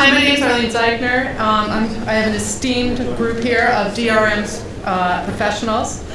Hi, my name is Arlene Zeichner. I have an esteemed group here of DRM's professionals.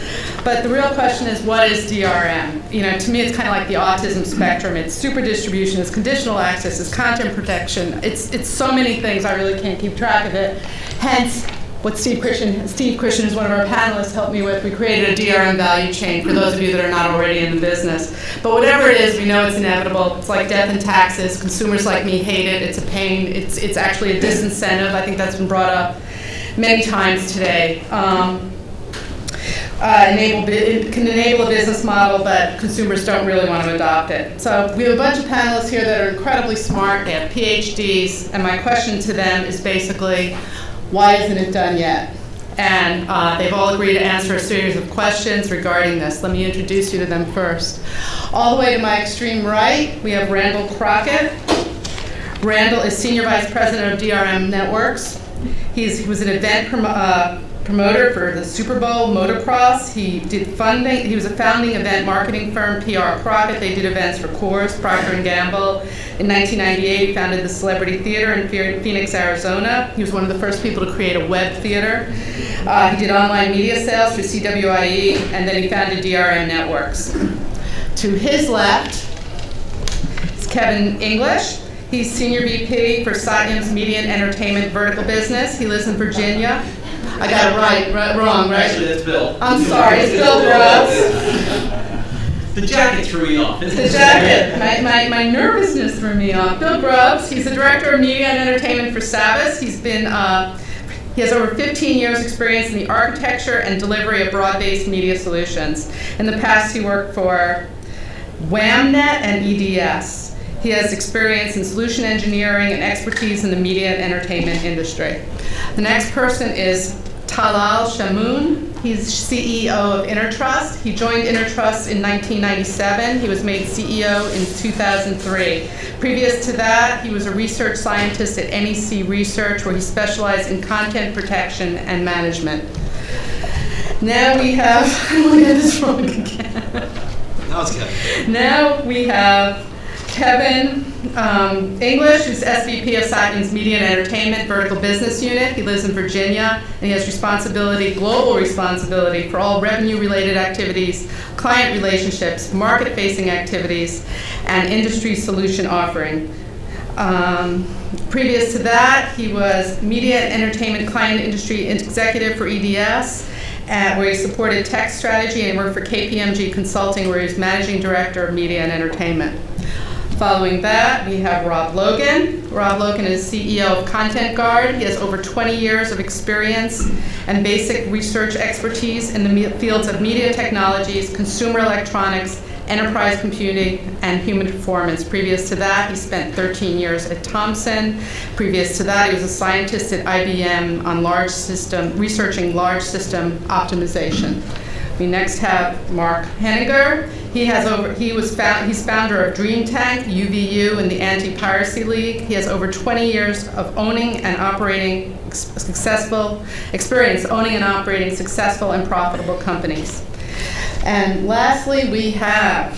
But the real question is, what is DRM? You know, to me, it's kind of like the autism spectrum. It's super distribution, it's conditional access, it's content protection. It's so many things, I really can't keep track of it. Hence, what Steve Christian, who's one of our panelists, helped me with. We created a DRM value chain for those of you that are not already in the business. But whatever it is, we know it's inevitable. It's like death and taxes. Consumers like me hate it. It's a pain. It's actually a disincentive. I think that's been brought up many times today. It can enable a business model, but consumers don't really want to adopt it. So we have a bunch of panelists here that are incredibly smart. They have PhDs, and my question to them is basically, why isn't it done yet? And they've all agreed to answer a series of questions regarding this. Let me introduce you to them first. All the way to my extreme right, we have Randall Crockett. Randall is Senior Vice President of DRM Networks. He was an event promoter for the Super Bowl motocross. He did funding. He was a founding event marketing firm, PR Crockett. They did events for Coors, Procter & Gamble. In 1998, he founded the Celebrity Theater in Phoenix, Arizona. He was one of the first people to create a web theater. He did online media sales for CWIE, and then he founded DRM Networks. To his left is Kevin English. He's Senior VP for Satyam's Media and Entertainment vertical business. He lives in Virginia. I got it wrong, right? Actually, that's Bill. I'm sorry, it's Bill Grubbs. The jacket threw me off. The jacket. My nervousness threw me off. Bill Grubbs, he's the Director of Media and Entertainment for Savvis. He has over 15 years experience in the architecture and delivery of broad-based media solutions. In the past, he worked for WhamNet and EDS. He has experience in solution engineering and expertise in the media and entertainment industry. The next person is Talal Shamoun. He's CEO of Intertrust. He joined Intertrust in 1997. He was made CEO in 2003. Previous to that, he was a research scientist at NEC Research, where he specialized in content protection and management. Now we have, I'm going to get this wrong again. That was good. Now we have Kevin English, who's SVP of Satyam's Media and Entertainment Vertical Business Unit. He lives in Virginia, and he has global responsibility for all revenue-related activities, client relationships, market-facing activities, and industry solution offering. Previous to that, he was Media and Entertainment Client Industry Executive for EDS, where he supported tech strategy, and worked for KPMG Consulting, where he was Managing Director of Media and Entertainment. Following that, we have Rob Logan. Rob Logan is CEO of Content Guard. He has over 20 years of experience and basic research expertise in the fields of media technologies, consumer electronics, enterprise computing, and human performance. Previous to that, he spent 13 years at Thomson. Previous to that, he was a scientist at IBM on researching large system optimization. We next have Mark Henninger. He's founder of Dream Tank, UVU, and the Anti-Piracy League. He has over 20 years of owning and operating successful and profitable companies. And lastly, we have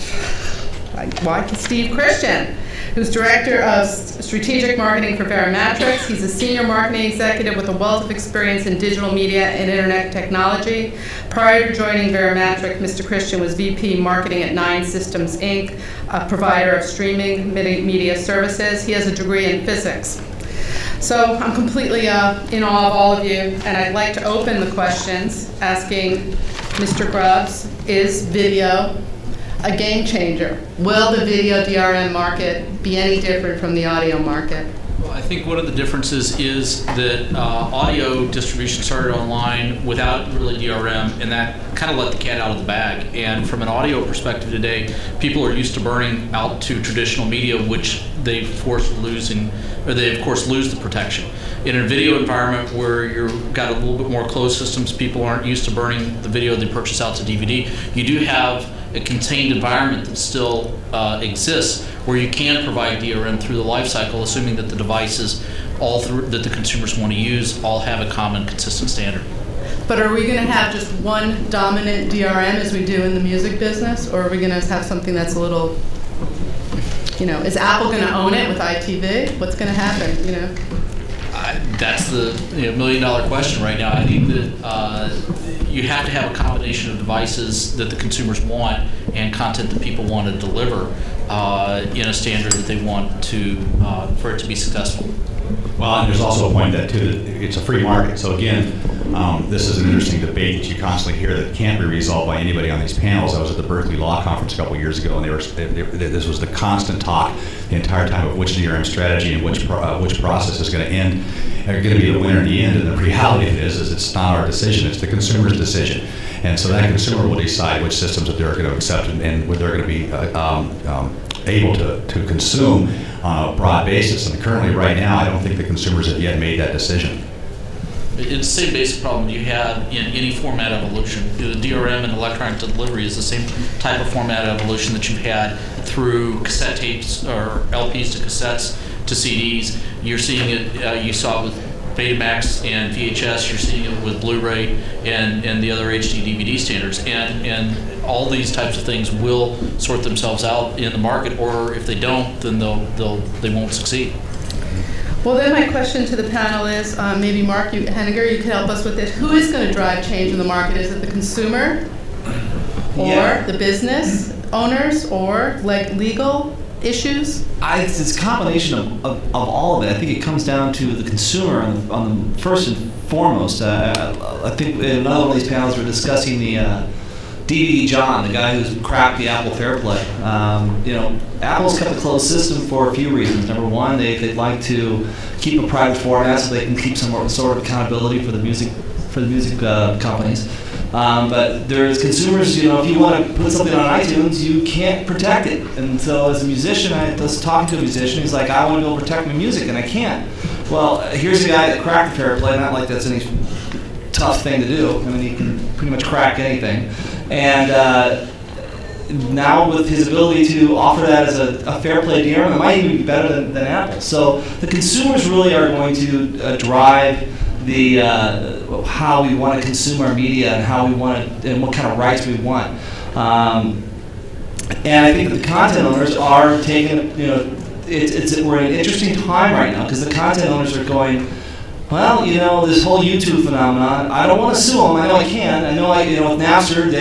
Steve Christian, who's Director of Strategic Marketing for Verimatrix. He's a senior marketing executive with a wealth of experience in digital media and internet technology. Prior to joining Verimatrix, Mr. Christian was VP Marketing at Nine Systems, Inc., a provider of streaming media services. He has a degree in physics. So I'm completely in awe of all of you, and I'd like to open the questions asking Mr. Grubbs, is video a game changer? Will the video DRM market be any different from the audio market? Well, I think one of the differences is that audio distribution started online without really DRM, and that kind of let the cat out of the bag. And from an audio perspective today, people are used to burning out to traditional media, which they of course lose the protection. In a video environment where you've got a little bit more closed systems, people aren't used to burning the video they purchase out to DVD. You do have a contained environment that still exists, where you can provide DRM through the life cycle, assuming that the devices that the consumers want to use all have a common, consistent standard. But are we going to have just one dominant DRM as we do in the music business, or are we going to have something that's a little, is Apple going to own it with ITV? What's going to happen, That's the $1 million question right now. I think that you have to have a combination of devices that the consumers want and content that people want to deliver in a standard that they want to for it to be successful. Well, and there's also a point that too, that it's a free market. So again, this is an interesting debate that you constantly hear that can't be resolved by anybody on these panels. I was at the Berkeley Law Conference a couple of years ago, and this was the constant talk the entire time of which DRM strategy and which process is going to end, are going to be the winner in the end. And the reality of it is it's not our decision; it's the consumer's decision. And so that consumer will decide which systems that they're going to accept and what they're going to be able to consume on a broad basis. And currently, right now, I don't think the consumers have yet made that decision. It's the same basic problem you have in any format evolution. The DRM and electronic delivery is the same type of format evolution that you've had through cassette tapes or LPs to cassettes to CDs. You're seeing it, you saw it with Betamax and VHS, you're seeing it with Blu-ray and the other HD DVD standards. And all these types of things will sort themselves out in the market, or if they don't, then they won't succeed. Well, then my question to the panel is, maybe Mark Henniger, you can help us with this. Who is going to drive change in the market? Is it the consumer, or the business owners, or like legal issues? It's a combination of all of it. I think it comes down to the consumer on the first and foremost. I think in another one of these panels we're discussing the DVD John, the guy who's cracked the Apple FairPlay. Apple's kept a closed system for a few reasons. Number one, they'd like to keep a private format so they can keep some sort of accountability for the music companies. But there's consumers, if you want to put something on iTunes, you can't protect it. And so as a musician, I was talking to a musician, he's like, I want to be able to protect my music, and I can't. Well, here's a guy that cracked the FairPlay, not like that's any tough thing to do. I mean, he can pretty much crack anything. And now with his ability to offer that as a FairPlay DRM, it might even be better than Apple. So the consumers really are going to drive the how we want to consume our media and how we want to, and what kind of rights we want. And I think that the content owners are taking, we're in an interesting time right now because the content owners are going, well, this whole YouTube phenomenon, I don't want to sue them. I know I can. I know with Napster,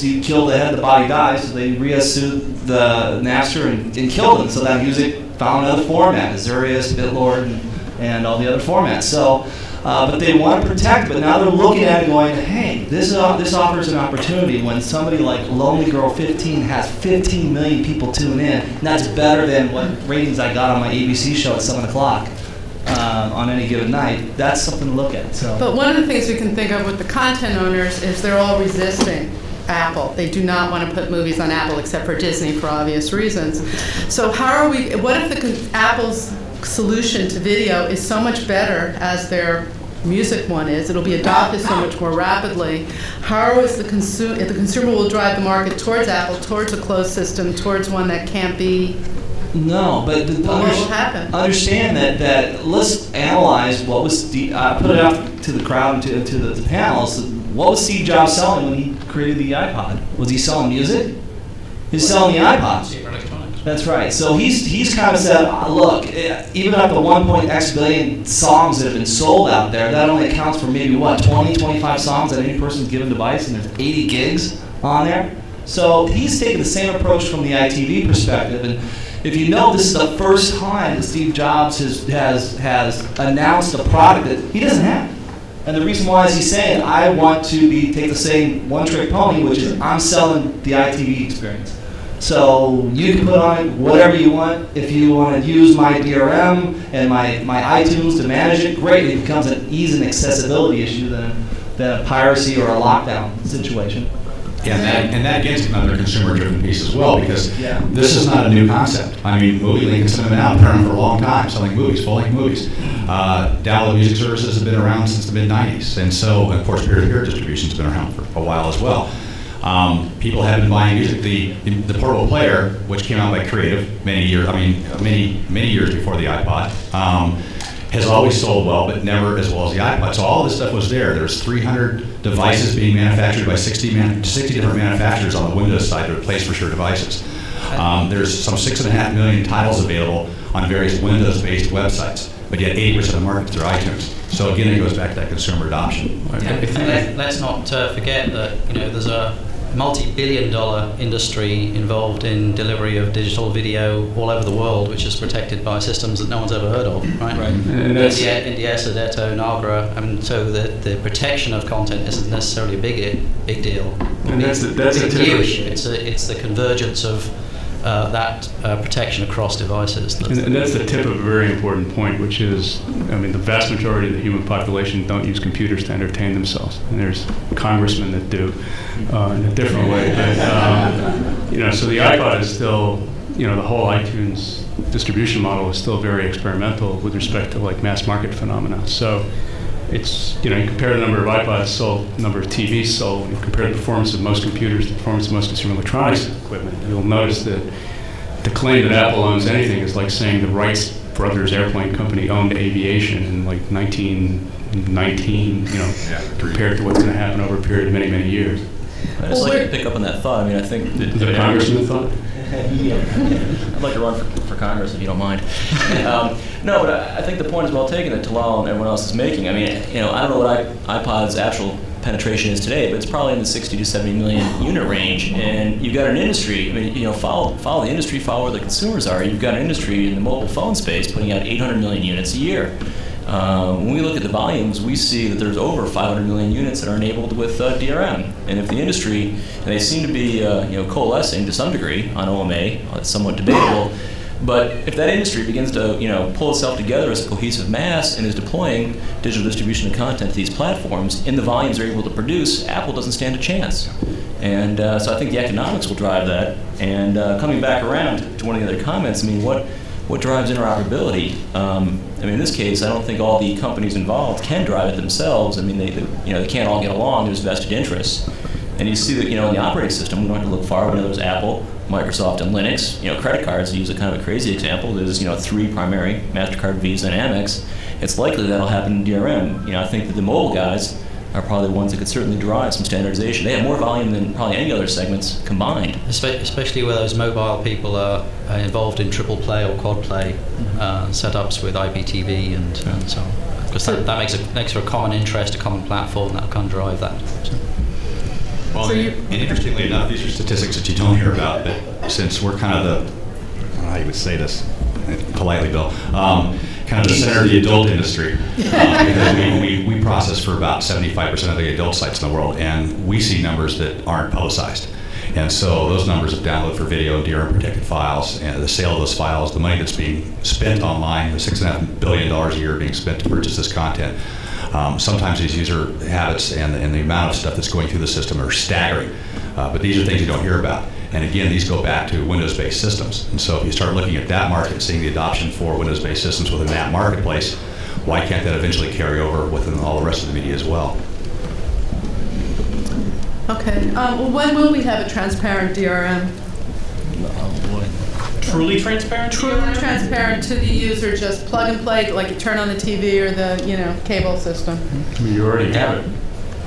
you kill the head, the body dies, so they sued the Napster and killed them. So that music found another format, Azurius, BitLord, and all the other formats. So, but they want to protect, but now they're looking at it going, hey, this offers an opportunity when somebody like Lonely Girl 15 has 15 million people tune in, and that's better than what ratings I got on my ABC show at 7 o'clock. On any given night, that's something to look at. So. But one of the things we can think of with the content owners is they're all resisting Apple. They do not want to put movies on Apple except for Disney for obvious reasons. So what if Apple's solution to video is so much better as their music one is? It'll be adopted so much more rapidly. How is if the consumer will drive the market towards Apple, towards a closed system, towards one that can't be? No, but what will happen? Understand that let's analyze what was put it out to the crowd and to the panels. What was Steve Jobs selling when he created the iPod? Was he selling music? He's selling the iPod. That's right. So he's kind of said, look, even at the 1.x billion songs that have been sold out there, that only accounts for maybe 20, 25 songs on any person's given device, and there's 80 gigs on there. So he's taking the same approach from the ITV perspective. And if you know, this is the first time that Steve Jobs has announced a product that he doesn't have. And the reason why is he's saying, I want to take the same one-trick pony, which is I'm selling the ITV experience. So you can put on whatever you want. If you want to use my DRM and my iTunes to manage it, great. It becomes an ease and accessibility issue than a piracy or a lockdown situation. Yeah, and that gets another consumer-driven piece as well, because this is not a new concept. I mean, MovieLink has been out there for a long time, selling movies, full-length movies. Download music services have been around since the mid-'90s, and so, of course, peer-to-peer distribution's been around for a while as well. People have been buying music. The portable player, which came out by Creative many years before the iPod, has always sold well, but never as well as the iPod. So all this stuff was there. There's 300 devices being manufactured by 60 different manufacturers on the Windows side that are placed for sure devices. There's some 6.5 million titles available on various Windows-based websites. but yet 80% of the market through iTunes. So again, it goes back to that consumer adoption. Let's not forget that there's a multi-billion-dollar industry involved in delivery of digital video all over the world, which is protected by systems that no one's ever heard of, right? India, Sodexo, Nagra. I mean, so the protection of content isn't necessarily a big deal. And that's a huge. It's the convergence of that protection across devices. And that's the tip of a very important point, which is, I mean, the vast majority of the human population don't use computers to entertain themselves. And there's congressmen that do in a different way. But, so the iPod is still, the whole iTunes distribution model is still very experimental with respect to like mass market phenomena. So it's, you compare the number of iPods sold, number of TVs sold, you compare the performance of most computers, the performance of most consumer electronics equipment, you'll notice that the claim that Apple owns anything is like saying the Wright Brothers Airplane Company owned aviation in like 1919, compared to what's going to happen over a period of many, many years. I'd just like to pick up on that thought. I mean, I think The congressman thought? I'd like to run for Congress if you don't mind. No, but I think the point is well taken that Talal and everyone else is making. I mean, I don't know what iPod's actual penetration is today, but it's probably in the 60 to 70 million unit range. And you've got an industry. I mean, follow the industry, follow where the consumers are. You've got an industry in the mobile phone space putting out 800 million units a year. When we look at the volumes, we see that there's over 500 million units that are enabled with DRM. And if the industry, they seem to be coalescing to some degree on OMA, it's somewhat debatable, but if that industry begins to pull itself together as a cohesive mass and is deploying digital distribution of content to these platforms in the volumes they're able to produce, Apple doesn't stand a chance. And so I think the economics will drive that. And coming back around to one of the other comments, I mean, what drives interoperability? I mean, in this case, I don't think all the companies involved can drive it themselves. I mean, they can't all get along. There's vested interests, and you see that in the operating system, we don't have to look far. There's Apple, Microsoft, and Linux. Credit cards, to use a kind of a crazy example, there's 3 primary: MasterCard, Visa, and Amex. It's likely that'll happen in DRM. I think that the mobile guys are probably the ones that could certainly drive some standardization. They have more volume than probably any other segments combined. Especially where those mobile people are involved in triple play or quad play setups with IPTV and so on. Because that makes for a common interest, a common platform that can drive that. So. Well, and interestingly enough, these are statistics that you don't hear about, but since we're kind of the, I don't know how you would say this politely, Bill, kind of the center of the adult industry, because we process for about 75% of the adult sites in the world, and we see numbers that aren't publicized. And so those numbers of download for video and DRM protected files, and the sale of those files, the money that's being spent online, the $6.5 billion a year being spent to purchase this content. Sometimes these user habits and the amount of stuff that's going through the system are staggering, but these are things you don't hear about. And again, these go back to Windows-based systems. And so if you start looking at that market, seeing the adoption for Windows-based systems within that marketplace, why can't that eventually carry over within all the rest of the media as well? Okay. When will we have a transparent DRM? Truly transparent? Truly transparent to the user, just plug and play, like you turn on the TV or the cable system. I mean, you already have it.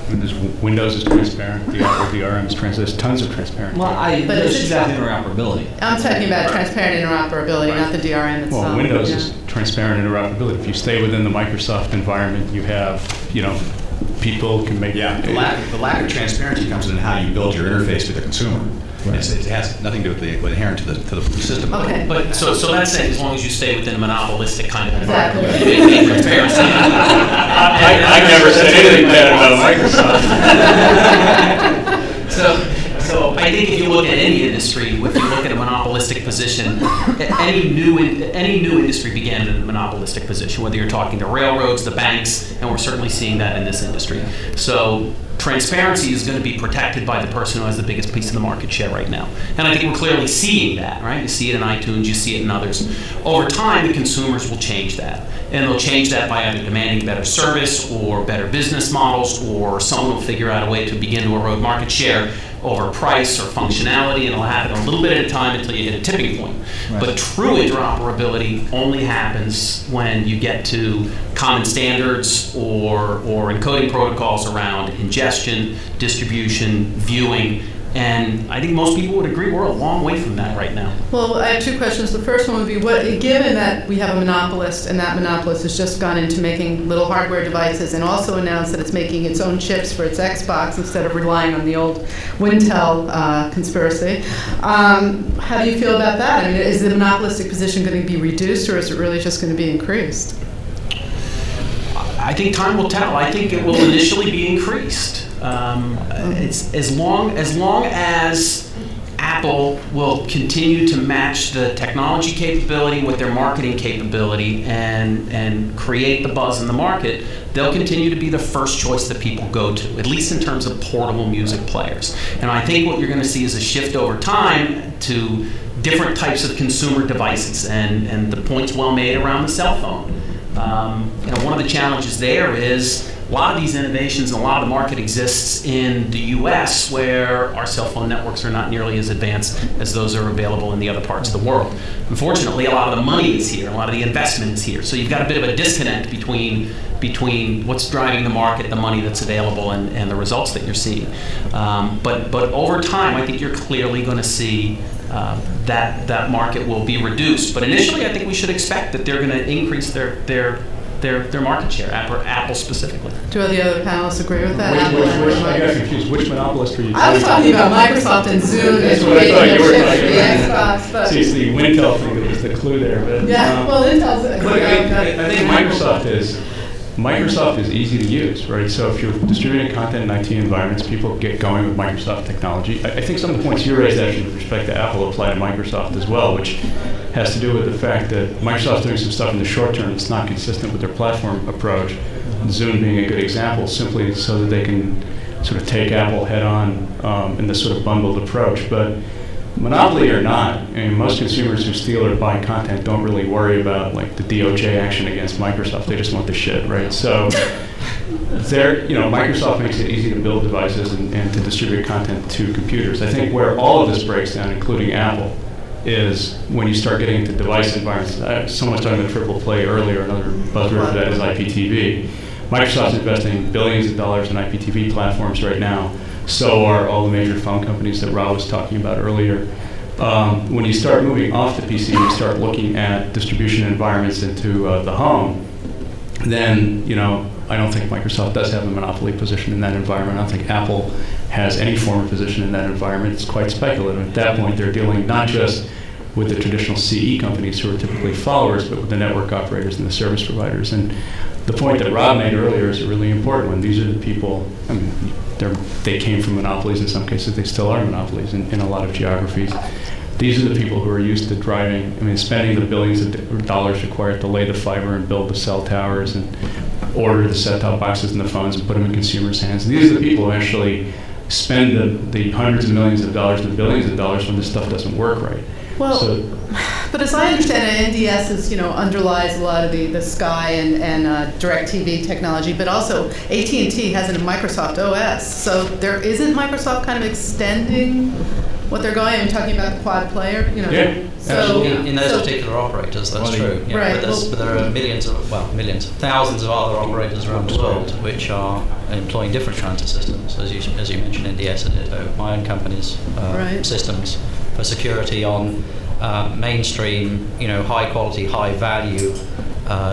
I mean, Windows is transparent, the DRM is transparent, there's tons of transparency. Well, she's about interoperability. I'm talking about transparent interoperability, not the DRM itself. Well, Windows is transparent interoperability. If you stay within the Microsoft environment, you have, people can make... Yeah, the lack of transparency comes in how you build your interface with the consumer. Right. It has nothing to do with inherent to the system. Okay. But so that's saying as long as you stay within a monopolistic kind of environment. Exactly. Transparency. I never said anything bad about Microsoft. So I think if you look at any industry, if you look at a monopolistic position, any new industry began in a monopolistic position, whether you're talking the railroads, the banks, and we're certainly seeing that in this industry. So transparency is going to be protected by the person who has the biggest piece of the market share right now. And I think we're clearly seeing that, right? You see it in iTunes, you see it in others. Over time, the consumers will change that. And they'll change that by either demanding better service or better business models, or someone will figure out a way to begin to erode market share over price or functionality, and it'll happen a little bit at a time until you hit a tipping point. Right. But true interoperability only happens when you get to common standards or encoding protocols around ingestion, distribution, viewing, And I think most people would agree we're a long way from that right now. Well, I have two questions. The first one would be, given that we have a monopolist, and that monopolist has just gone into making little hardware devices and also announced that it's making its own chips for its Xbox instead of relying on the old Wintel conspiracy, how do you feel about that? I mean, is the monopolistic position going to be reduced, or is it really just going to be increased? I think time will tell. I think it will initially be increased. It's as long as Apple will continue to match the technology capability with their marketing capability and create the buzz in the market, they'll continue to be the first choice that people go to, at least in terms of portable music players. And I think what you're going to see is a shift over time to different types of consumer devices, and the point's well made around the cell phone. One of the challenges there is a lot of these innovations and a lot of the market exists in the US, where our cell phone networks are not nearly as advanced as those are available in the other parts of the world. Unfortunately, a lot of the money is here, a lot of the investment is here. So you've got a bit of a disconnect between what's driving the market, the money that's available, and the results that you're seeing. But over time, I think you're clearly going to see that market will be reduced. But initially, I think we should expect that they're going to increase their market share, Apple specifically. Do the other panelists agree with that? I got confused. Which monopolist are you talking about? I was talking about Microsoft and Zoom. That's what I thought you were talking about. Xbox, but See, it's the Wintel thing that was the clue there. But, yeah, well, Intel's. Look, I think Microsoft is easy to use, right? So if you're distributing content in IT environments, people get going with Microsoft technology. I think some of the points you raised actually with respect to Apple apply to Microsoft as well, which has to do with the fact that Microsoft's doing some stuff in the short term that's not consistent with their platform approach. Zoom being a good example, simply so that they can sort of take Apple head on in this sort of bundled approach. But monopoly or not, I mean, most consumers who steal or buy content don't really worry about like the DOJ action against Microsoft. They just want the shit, right? So Microsoft makes it easy to build devices and to distribute content to computers. I think where all of this breaks down, including Apple, is when you start getting into device environments. Someone was talking about triple play earlier. Another buzzword for that is IPTV. Microsoft's investing billions of dollars in IPTV platforms right now. So are all the major phone companies that Rob was talking about earlier. When you start moving off the PC and you start looking at distribution environments into the home, then I don't think Microsoft does have a monopoly position in that environment. I don't think Apple has any form of position in that environment. It's quite speculative. At that point, they're dealing not just with the traditional CE companies who are typically followers, but with the network operators and the service providers. And the point that Rob made earlier is a really important one. These are the people, I mean, they came from monopolies. In some cases, they still are monopolies in a lot of geographies. These are the people who are used to driving, spending the billions of dollars required to lay the fiber and build the cell towers and order the set-top boxes and the phones and put them in consumers' hands. And these are the people who actually spend the hundreds of millions of dollars and the billions of dollars when this stuff doesn't work right. Well, but as I understand it, NDS underlies a lot of the Sky and DirecTV technology, but also AT&T has a Microsoft OS. So there isn't Microsoft kind of extending what they're going. I'm talking about the quad player. Yeah. So in those particular operators, that's true. Yeah, right. But there are thousands of other operators around the world which are employing different kinds of systems, as you mentioned, NDS and Ditto. My own company's systems for security on mainstream, high quality, high value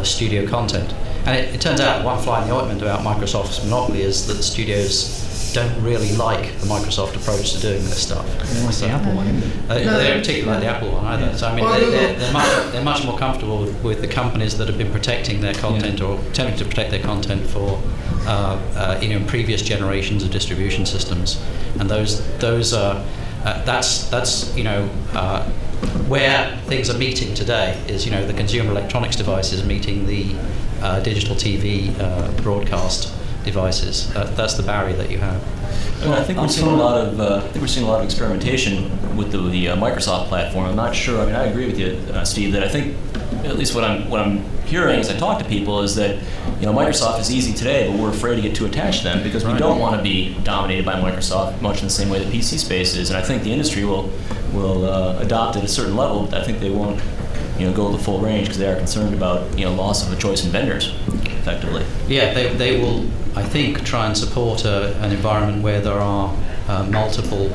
studio content. And it turns out one fly in the ointment about Microsoft's monopoly is that the studios don't really like the Microsoft approach to doing this stuff. They don't like the Apple one either. They don't particularly like the Apple one either. So they're much more comfortable with the companies that have been protecting their content or attempting to protect their content for previous generations of distribution systems, and that's where things are meeting today. Is the consumer electronics devices meeting the digital TV broadcast devices. That's the barrier that you have. Well, I think we're seeing a lot of experimentation with the Microsoft platform. I'm not sure. I agree with you, Steve. That I think at least what I'm hearing as I talk to people is that Microsoft is easy today, but we're afraid to get too attached to them because we don't want to be dominated by Microsoft much in the same way the PC space is. And I think the industry will adopt at a certain level, but I think they won't go the full range because they are concerned about loss of a choice in vendors, effectively. Yeah, they will, I think, try and support an environment where there are multiple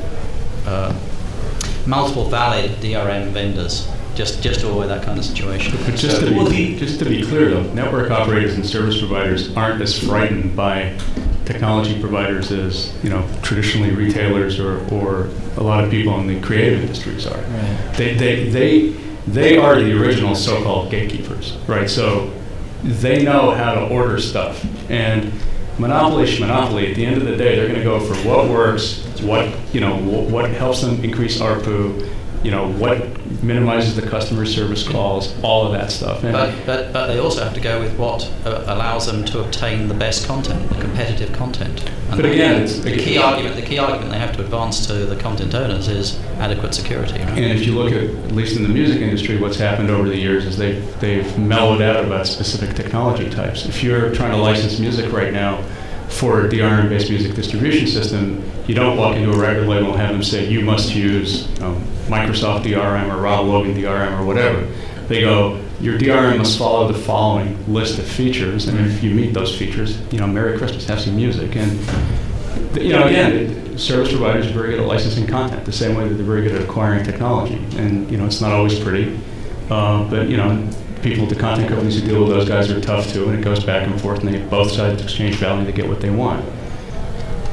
multiple valid DRM vendors, just to avoid that kind of situation. But just to be clear, though, network operators and service providers aren't as frightened by technology providers as traditionally retailers or a lot of people in the creative industries are. Right. They are the original so-called gatekeepers, right? So they know how to order stuff, and monopoly, at the end of the day, they're going to go for what works, what helps them increase ARPU, what minimizes the customer service calls, all of that stuff. But they also have to go with what allows them to obtain the best content, the competitive content. And but again, the key argument they have to advance to the content owners is adequate security. Right? And if you look at least in the music industry, what's happened over the years is they've mellowed out about specific technology types. If you're trying to license music right now for a DRM-based music distribution system, you don't walk into a record label and have them say, you must use Microsoft DRM or Rob Logan DRM or whatever. They go, your DRM must follow the following list of features, and if you meet those features, Merry Christmas, have some music. And again, service providers are very good at licensing content, the same way that they're very good at acquiring technology. And it's not always pretty, but people at the content companies who deal with those guys are tough too, and it goes back and forth, and they both sides exchange value to get what they want.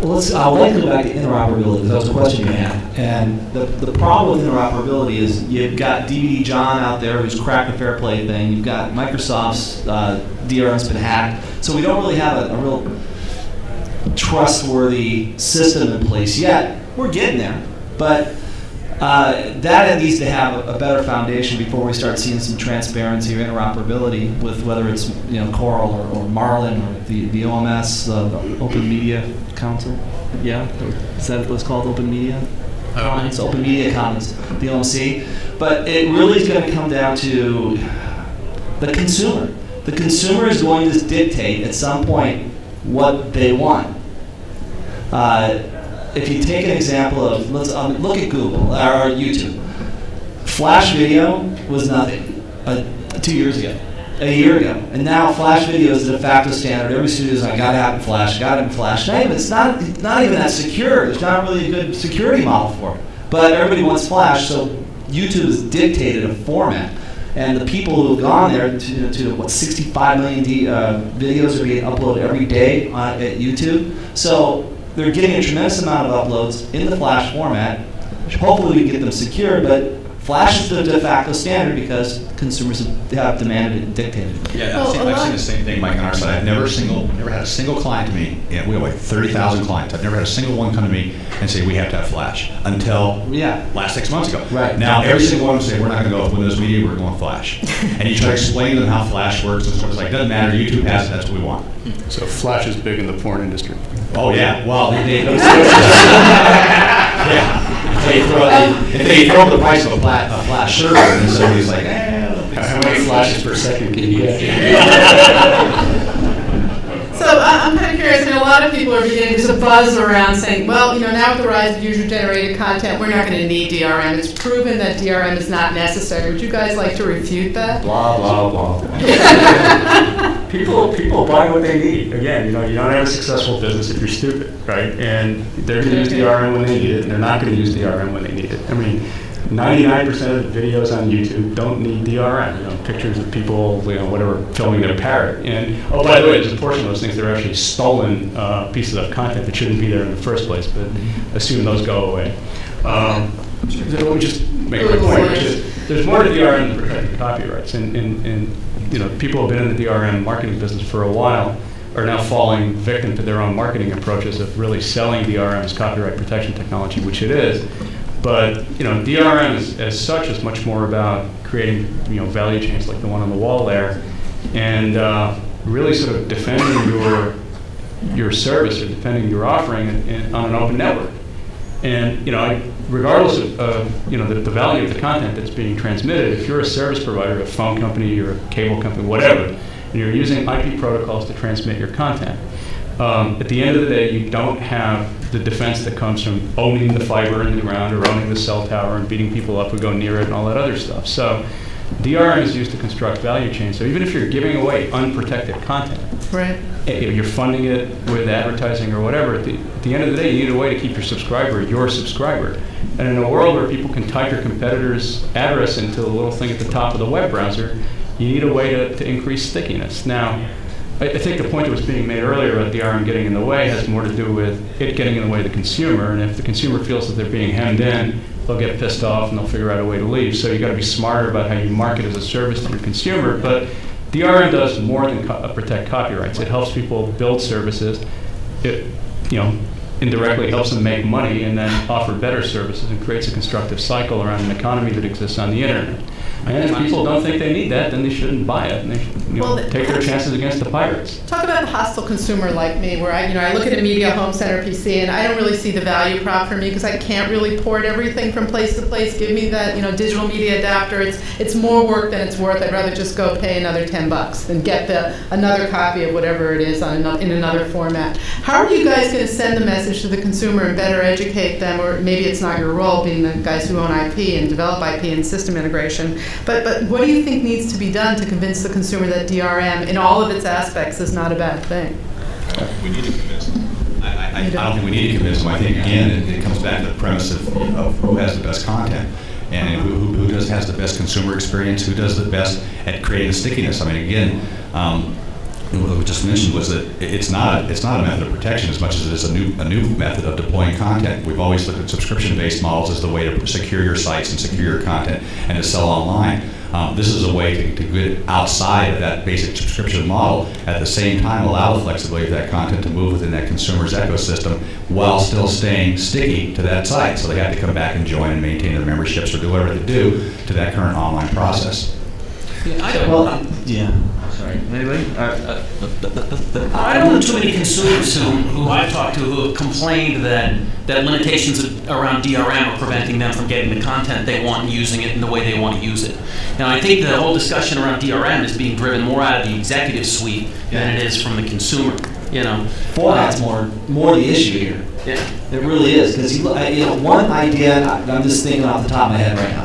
Well, I'd like to go back to interoperability, because that was a question you had. And the problem with interoperability is you've got DVD John out there who's cracked the fair play thing. You've got Microsoft's DRM's been hacked. So we don't really have a real trustworthy system in place yet. We're getting there. But that needs to have a better foundation before we start seeing some transparency or interoperability with whether it's Coral or Marlin or the OMS, the Open Media Council. Yeah, is that what's called Open Media? It's Open Media Commons, the OMC. But it really is going to come down to the consumer. The consumer is going to dictate at some point what they want. If you take an example of, let's look at Google or YouTube. Flash video was nothing 2 years ago, a year ago, and now Flash video is the de facto standard. Every studio's like, got to have it in Flash, got it in Flash. It's not even that secure. There's not really a good security model for it. But everybody wants Flash, so YouTube has dictated a format. And the people who have gone there to 65 million videos are being uploaded every day at YouTube. So they're getting a tremendous amount of uploads in the Flash format. Hopefully we can get them secure, but Flash is the de facto standard because consumers have demanded it and dictated it. Yeah, I've seen the same thing, Mike, on our side. I've never had a single client to me. Yeah, we have like 30,000 clients. I've never had a single one come to me and say we have to have Flash until last 6 months ago. Right. Now every single one of them say we're not going to go with Windows Media, we're going Flash. And you try to explain to them how Flash works, and it's like, doesn't matter, YouTube has it, that's what we want. So Flash is big in the porn industry. Oh yeah, well, yeah. If they throw up the price of a Flash server, and somebody's like, how many flashes per second can you get? So I'm kind of curious, a lot of people are beginning to buzz around saying, well, now with the rise of user-generated content, we're not going to need DRM. It's proven that DRM is not necessary. Would you guys like to refute that? Blah, blah, blah. People buy what they need. Again, you don't have a successful business if you're stupid, right? And they're going to use DRM when they need it, and they're not going to use DRM when they need it. 99% of the videos on YouTube don't need DRM. Pictures of people, whatever, filming their parrot. And by the way, there's a portion of those things that are actually stolen pieces of content that shouldn't be there in the first place. But assume those go away. Let me just make a quick point, which is there's more to DRM than protecting copyrights, and people who have been in the DRM marketing business for a while are now falling victim to their own marketing approaches of really selling DRM as copyright protection technology, which it is. But DRM as such is much more about creating value chains like the one on the wall there, and really sort of defending your service or defending your offering on an open network. And regardless of the value of the content that's being transmitted, if you're a service provider, a phone company, or a cable company, whatever, and you're using IP protocols to transmit your content, at the end of the day, you don't have the defense that comes from owning the fiber in the ground or owning the cell tower and beating people up who go near it and all that other stuff. So DRM is used to construct value chains. So even if you're giving away unprotected content, Right. you're funding it with advertising or whatever, at the end of the day, you need a way to keep your subscriber. And in a world where people can type your competitor's address into a little thing at the top of the web browser, you need a way to increase stickiness. Now, I think the point that was being made earlier about DRM getting in the way has more to do with it getting in the way of the consumer. And if the consumer feels that they're being hemmed in, they'll get pissed off and they'll figure out a way to leave. So you've got to be smarter about how you market as a service to your consumer. But DRM does more than protect copyrights. It helps people build services. It, indirectly helps them make money and then offer better services and creates a constructive cycle around an economy that exists on the internet. And if people don't think they need that, then they shouldn't buy it, and they should take their chances against the pirates. Talk about the hostile consumer like me, where I look at a Media Home Center PC and I don't really see the value prop for me because I can't really port everything from place to place. Give me that digital media adapter. It's more work than it's worth. I'd rather just go pay another $10 than get another copy of whatever it is in another format. How are you guys going to send the message to the consumer and better educate them? Or maybe it's not your role, being the guys who own IP and develop IP and system integration. But what do you think needs to be done to convince the consumer that DRM, in all of its aspects, is not a bad thing? We need to convince them. I don't think we need to convince them. I think, again, it comes back to the premise of who has the best content and who has the best consumer experience, who does the best at creating stickiness. I mean, again, what we just mentioned was that it's not a method of protection as much as it is a new method of deploying content. We've always looked at subscription-based models as the way to secure your sites and secure your content and to sell online. This is a way to get outside of that basic subscription model, at the same time allow the flexibility of that content to move within that consumer's ecosystem while still staying sticky to that site. So they have to come back and join and maintain their memberships or do whatever they do to that current online process. Sorry, anybody? I don't know too many consumers who I've talked to who have complained that limitations around DRM are preventing them from getting the content they want and using it in the way they want to use it. Now, I think the whole discussion around DRM is being driven more out of the executive suite than it is from the consumer. Format's more the issue here. Yeah. It really is, because one idea, I'm just thinking off the top of my head right now.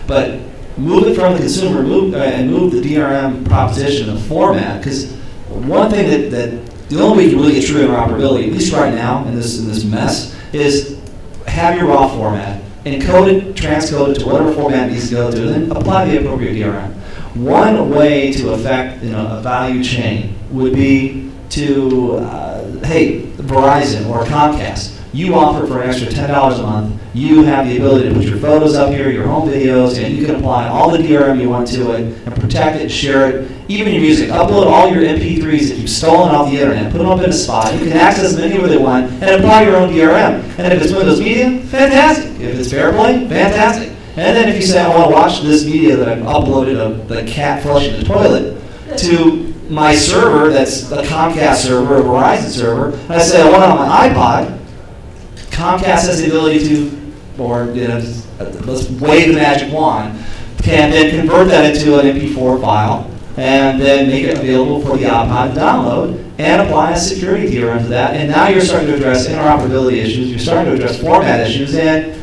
But move it from the consumer, move the DRM proposition of format, because one thing that the only way you can really get true interoperability, at least right now in this mess, is have your raw format, encode it, transcode it to whatever format it needs to go to, and then apply the appropriate DRM. One way to affect a value chain would be to, hey, Verizon or Comcast, you offer for an extra $10 a month, you have the ability to put your photos up here, your home videos, and you can apply all the DRM you want to it and protect it, share it, even your music. Upload all your MP3s that you've stolen off the internet, put them up in a spot. You can access them anywhere they want and apply your own DRM. And if it's Windows Media, fantastic. If it's Fairplay, fantastic. And then if you say, I want to watch this media that I've uploaded of the cat flushing the toilet to my server that's a Comcast server, a Verizon server, and I say I want it on my iPod, Comcast has the ability to, or let's wave the magic wand, can then convert that into an MP4 file and then make it available for the iPod to download and apply a security DRM to that. And now you're starting to address interoperability issues, you're starting to address format issues, and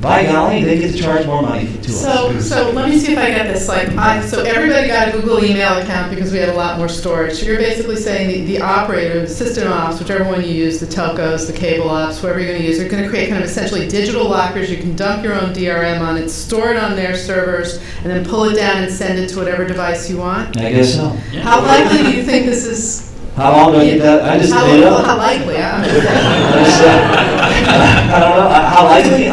by golly, they get to charge more money to us. So let me see if I get this. So everybody got a Google email account because we had a lot more storage. So you're basically saying the operator, the system ops, whichever one you use, the telcos, the cable ops, whoever you're going to use, are going to create kind of essentially digital lockers. You can dump your own DRM on it, store it on their servers, and then pull it down and send it to whatever device you want. I guess so. Yeah. How likely do you think this is? How long do I get that? I just made it up. How likely? I'm I don't know. How likely?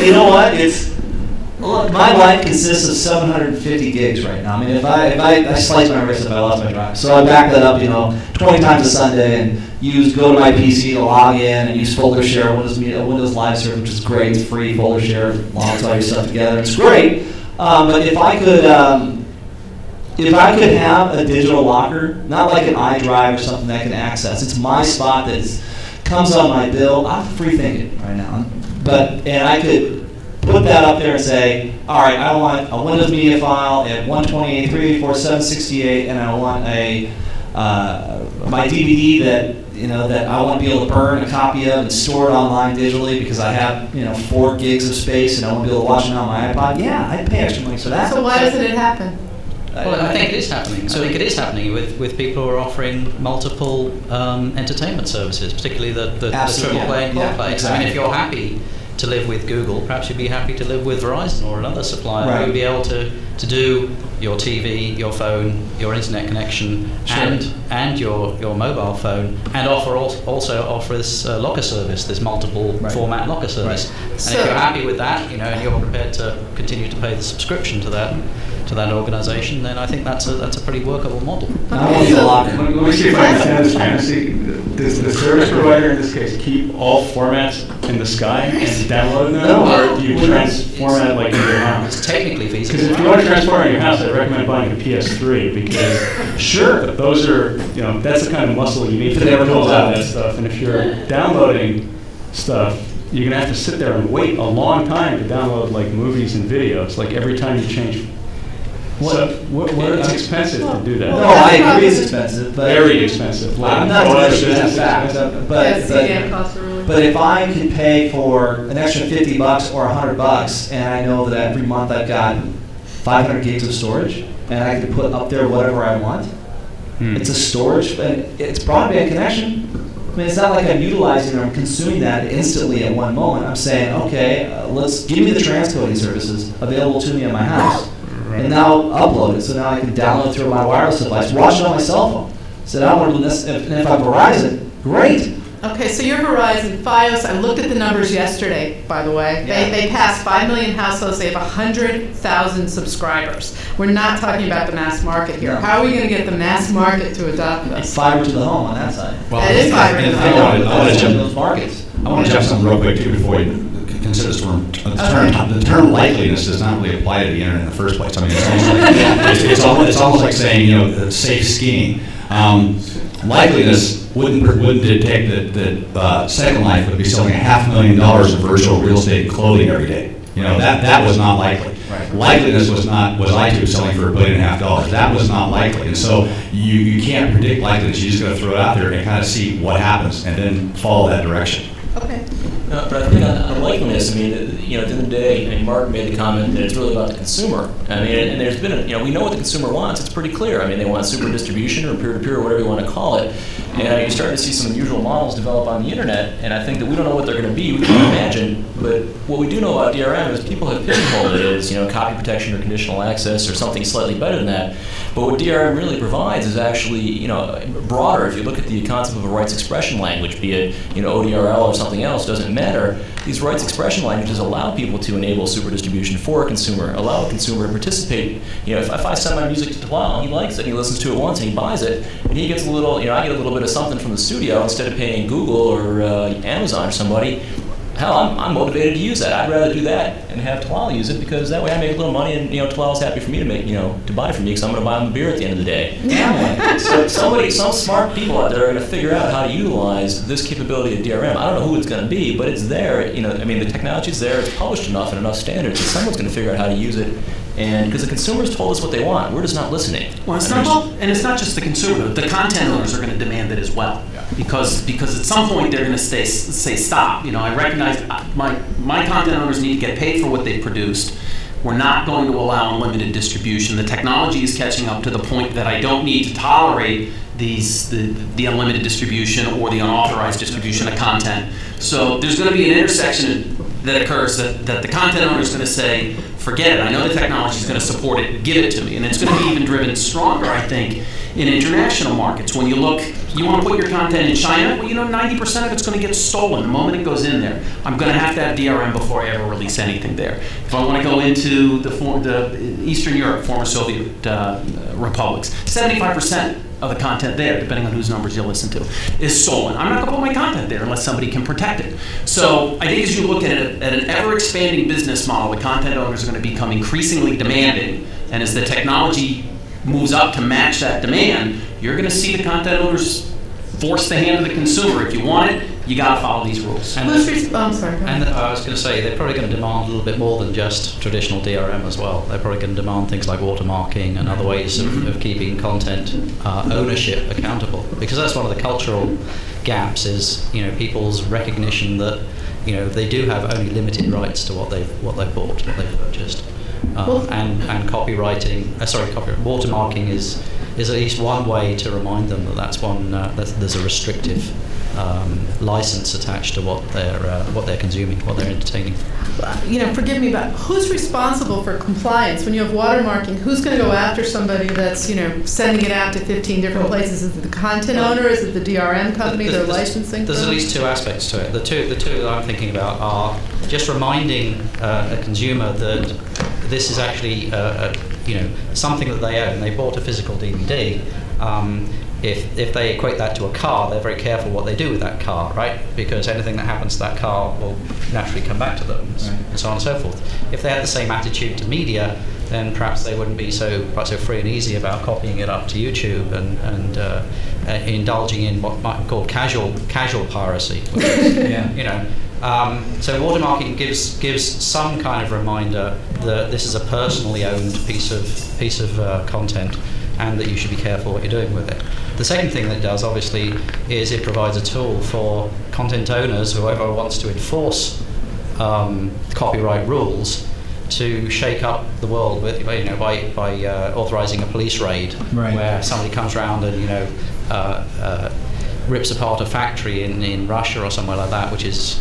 You know what? My life consists of 750 gigs right now. I mean, if I slice my wrist if I lost my drive, so I back that up, 20 times a Sunday, and go to my PC to log in and use folder share, Windows Live Server, which is great. It's free. Folder share logs all your stuff together. It's great. But if I could have a digital locker, not like an iDrive or something that I can access, it's my spot that comes on my bill. I'm free thinking right now, and I could put that up there and say, all right, I want a Windows Media file at 128, 384, 768, and I want a my DVD that I want to be able to burn a copy of and store it online digitally because I have 4 gigs of space and I want to be able to watch it on my iPod. Yeah, I'd pay extra money for that. So why doesn't it happen? Well, I think it is happening. I think it is happening with people who are offering multiple entertainment services, particularly the triple play and quad play. Exactly. I mean, if you're happy to live with Google, perhaps you'd be happy to live with Verizon or another supplier who would be able to do your TV, your phone, your internet connection, and your mobile phone, and also offer this locker service, this multiple format locker service. And if you're happy with that, and you're prepared to continue to pay the subscription to that organization, then I think that's a pretty workable model. Let me see if I understand this fantasy. Does the service provider in this case keep all formats in the sky and download them, or do you transformat it like in your house? It's technically feasible. Because if you want to transform in your house, I recommend buying a PS3 because those are that's the kind of muscle you need to build out that stuff. And if you're downloading stuff, you're gonna have to sit there and wait a long time to download like movies and videos. Like every time you change. It's expensive to do that. No, I agree it's expensive. But very expensive. I'm not saying that's fact. But if I could pay for an extra $50 or $100, and I know that every month I've got 500 gigs of storage, and I can put up there whatever I want, it's a storage, and it's broadband connection. I mean, it's not like I'm utilizing or I'm consuming that instantly at one moment. I'm saying, okay, let's give me the transcoding services available to me at my house. And now upload it, so now I can download it through my wireless device, watch it on my cell phone. So now we're doing this, and if I Verizon, great. Okay, so your Verizon, Fios, I looked at the numbers yesterday, by the way. Yeah. They passed 5 million households. They have 100,000 subscribers. We're not talking about the mass market here. No. How are we going to get the mass market to adopt this? Fiber to the home on that side. Well, that is fiber to the home. I want to jump those markets. I want to jump something real quick too before you consider this term. The term likeliness does not really apply to the internet in the first place. I mean, it's almost like saying safe skiing. Likeliness wouldn't detect that Second Life would be selling $500,000 of virtual real estate clothing every day. That was not likely. Right. Likeliness was iTunes selling for $1.5 billion. That was not likely. And so you can't predict likeliness. You just got to throw it out there and kind of see what happens and then follow that direction. Okay. But I think on likeliness, I mean, at the end of the day, Mark made the comment that it's really about the consumer. I mean, and there's been, we know what the consumer wants. It's pretty clear. I mean, they want super distribution or peer-to-peer or whatever you want to call it. And you're starting to see some unusual models develop on the internet. And I think that we don't know what they're going to be. We can't imagine. But what we do know about DRM is people have pigeonholed it as, copy protection or conditional access or something slightly better than that. But what DRM really provides is actually, broader. If you look at the concept of a rights expression language, be it, ODRL or something else, doesn't matter. These rights expression languages allow people to enable super distribution for a consumer, allow a consumer to participate. If I send my music to Talal, he likes it, he listens to it once, and he buys it, and he gets a little, I get a little bit of something from the studio instead of paying Google or Amazon or somebody. Hell, I'm motivated to use that. I'd rather do that and have Talal use it because that way I make a little money and Talal's happy for me to make to buy from me because I'm going to buy him a beer at the end of the day. Yeah. So some smart people out there are going to figure out how to utilize this capability of DRM. I don't know who it's going to be, but it's there. The technology's there. It's published enough and enough standards that someone's going to figure out how to use it. And because the consumers told us what they want, we're just not listening. Well, it's not just the consumer. The content owners are going to demand it as well, because at some point they're going to say stop. I recognize my content owners need to get paid for what they produced. We're not going to allow unlimited distribution. The technology is catching up to the point that I don't need to tolerate the unlimited distribution or the unauthorized distribution of content. So there's going to be an intersection that occurs that the content owner is going to say, forget it, I know the technology is going to support it, give it to me. And it's going to be even driven stronger, I think, in international markets. When you look, you want to put your content in China, well, 90% of it's going to get stolen the moment it goes in there. I'm going to have DRM before I ever release anything there. If I want to go into the Eastern Europe, former Soviet republics, 75% of the content there, depending on whose numbers you listen to, is stolen. I'm not going to put my content there unless somebody can protect it. So I think as you look at an ever-expanding business model, the content owners are going to become increasingly demanding, and as the technology moves up to match that demand, you're going to see the content owners force the hand of the consumer. If you want it, you got to follow these rules. And I'm sorry. go ahead. And I was going to say, they're probably going to demand a little bit more than just traditional DRM as well. They're probably going to demand things like watermarking and other ways of keeping content ownership accountable. Because that's one of the cultural gaps is, people's recognition that, they do have only limited rights to what they've bought, what they've purchased. And watermarking is at least one way to remind them that there's a restrictive license attached to what they're consuming, what they're entertaining. Forgive me, but who's responsible for compliance when you have watermarking? Who's going to go after somebody that's sending it out to 15 different places? Is it the content owner? Is it the DRM company they're licensing? There's from? at least two aspects to it. The two that I'm thinking about are just reminding a consumer that this is actually something that they own. They bought a physical DVD. If they equate that to a car, they're very careful what they do with that car, right? Because anything that happens to that car will naturally come back to them, and so on and so forth. If they had the same attitude to media, then perhaps they wouldn't be so free and easy about copying it up to YouTube and indulging in what might be called casual piracy. So watermarking gives some kind of reminder that this is a personally owned piece of content, and that you should be careful what you're doing with it. The second thing that it does, obviously, is it provides a tool for content owners, whoever wants to enforce copyright rules, to shake up the world with, by authorizing a police raid, where somebody comes around and rips apart a factory in Russia or somewhere like that, which is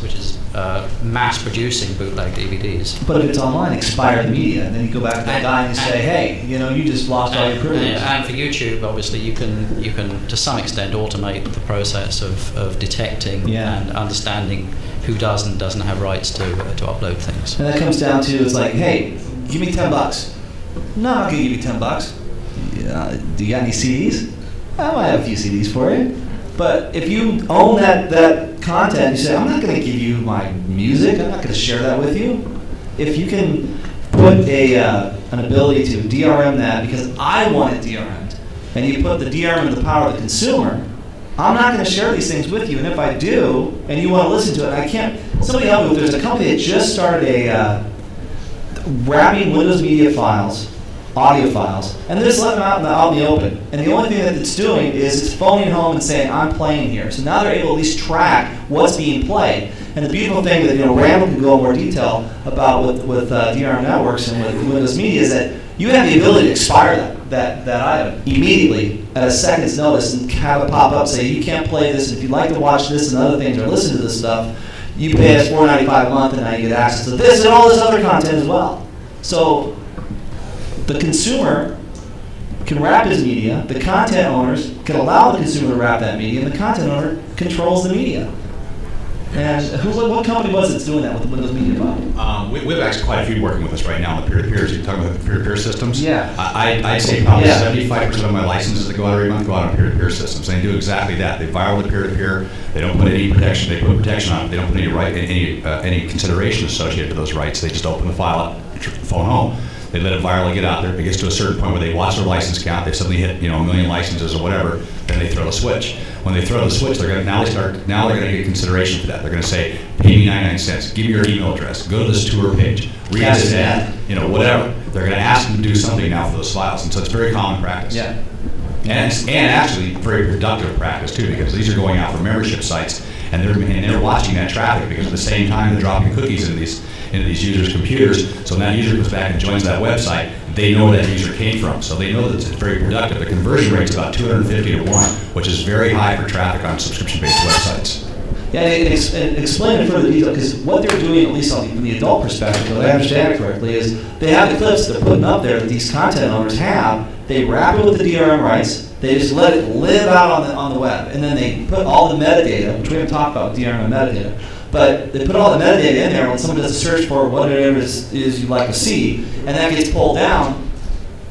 mass producing bootleg DVDs. But if it's online, expired media, and then you go back to that guy and say, hey, you just lost all your privileges. And for YouTube, obviously, you can to some extent automate the process of detecting and understanding who does and doesn't have rights to upload things. And that comes down to, it's like, hey, give me $10. No, I'm not gonna give you $10. Do you got any CDs? I might have a few CDs for you. But if you own that content, you say, I'm not going to give you my music, I'm not going to share that with you. If you can put an ability to DRM that because I want it DRM'd, and you put the DRM in the power of the consumer, I'm not going to share these things with you. And if I do, and you want to listen to it, I can't. Somebody help me. There's a company that just started wrapping Windows Media files, audio files, and they're just letting them out in the open. And the only thing that it's doing is it's phoning home and saying, I'm playing here. So now they're able to at least track what's being played. And the beautiful thing that Randall can go in more detail about with DRM networks and with Windows Media is that you have the ability to expire that item immediately at a second's notice and have it pop up say, you can't play this. If you'd like to watch this and other things or listen to this stuff, you pay us $4.95 a month and now you get access to this and all this other content as well. So the consumer can wrap his media, the content owners can allow the consumer to wrap that media, and the content owner controls the media. And what company was it that's doing that with the Windows Media file? We have actually quite a few working with us right now on the peer-to-peers. You're talking about the peer-to-peer systems? Yeah. I'd say probably 75% of my licenses that go out every month go out on peer-to-peer systems. They do exactly that. They viral the peer-to-peer. They don't put any protection. They put protection on it. They don't put any consideration associated to those rights. They just open the file up, phone home. They let it virally get out there. If it gets to a certain point where they watch their license count, they suddenly hit 1 million licenses or whatever, then they throw the switch. When they throw the switch, now they're going to get consideration for that. They're going to say, pay me 99 cents, give me your email address, go to this tour page, read this ad, whatever. They're going to ask them to do something now for those files, and so it's very common practice. Yeah. And actually very productive practice too, because these are going out for membership sites, and they're watching that traffic because at the same time they're dropping cookies into these users' computers. So when that user goes back and joins that website, they know where that user came from. So they know that it's very productive. The conversion rate is about 250 to 1, which is very high for traffic on subscription-based websites. Yeah, and explain in further detail, because what they're doing, at least from the adult perspective, if I understand it correctly, is they have the clips they're putting up there that these content owners have. They wrap it with the DRM rights. They just let it live out on the web, and then they put all the metadata, which we haven't talked about DRM and metadata, but they put all the metadata in there. When someone does a search for whatever it is you'd like to see, and that gets pulled down,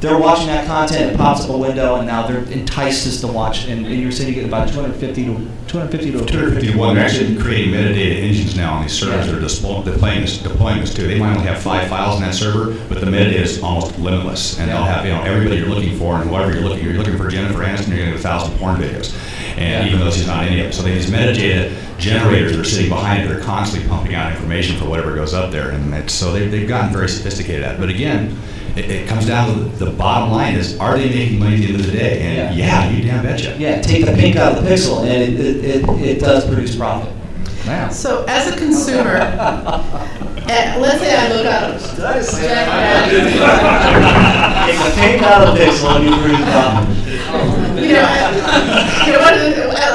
they're watching that content, it pops up a window, and now they're enticed us to watch. And you're saying you get about 250 to 1. They're actually creating metadata engines now on these servers that are deploying this too. They might only have 5 files in that server, but the metadata is almost limitless, and they'll have everybody you're looking for, and whoever you're looking for Jennifer Aniston, you're going to get 1,000 porn videos. and even though she's not any of it. So these metadata generators that are sitting behind it, they're constantly pumping out information for whatever goes up there, and so they've gotten very sophisticated at it. But again, it comes down to the bottom line is, are they making money at the end of the day? And yeah, you damn betcha. Yeah, take the pink out of the pixel, and it does produce profit. Wow. So as a consumer, let's say I look up. Take the pink out of the pixel and you produce profit.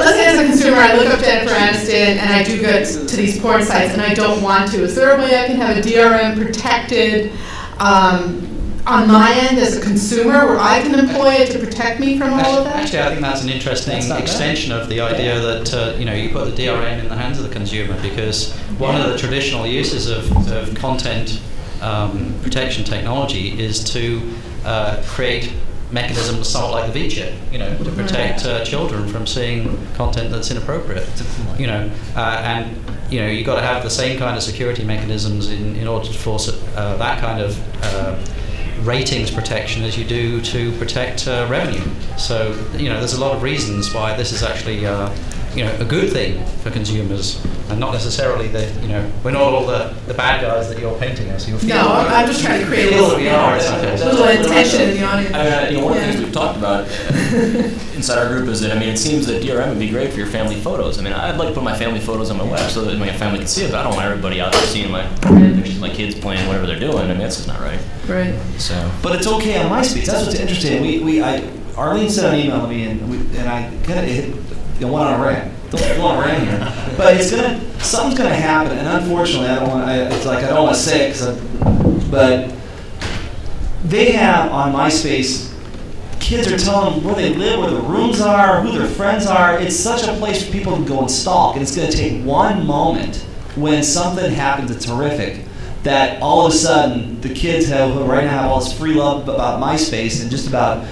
Let's say as a consumer, I look up Jennifer Aniston and I do go to these porn sites and I don't want to. Is there a way I can have a DRM protected on my end as a consumer, where I can employ it to protect me from all of that? Actually, I think that's an interesting extension of the idea that you put the DRM in the hands of the consumer, because one of the traditional uses of content protection technology is to create mechanisms somewhat like the V-chip, to protect children from seeing content that's inappropriate. And you've got to have the same kind of security mechanisms in order to force that kind of ratings protection as you do to protect revenue. So there's a lot of reasons why this is actually a good thing for consumers, and not necessarily we're not all the bad guys that you're painting us. No, I'm just trying to create a little intention in the audience. One of the things we've talked about inside our group is that it seems that DRM would be great for your family photos. I'd like to put my family photos on my web so that my family can see it, but I don't want everybody out there seeing my pictures of my kids playing whatever they're doing. That's just not right. Right. So, but it's okay on MySpace. That's what's interesting. Arlene sent an email to me, and I kind of went on a rant. Don't go on a rant here. But something's gonna happen, and unfortunately, I don't want to say it, but they have on MySpace, kids are telling them where they live, where the rooms are, who their friends are. It's such a place for people to go and stalk, and it's going to take one moment when something happens that's horrific, that all of a sudden the kids right now have all this free love about MySpace and just about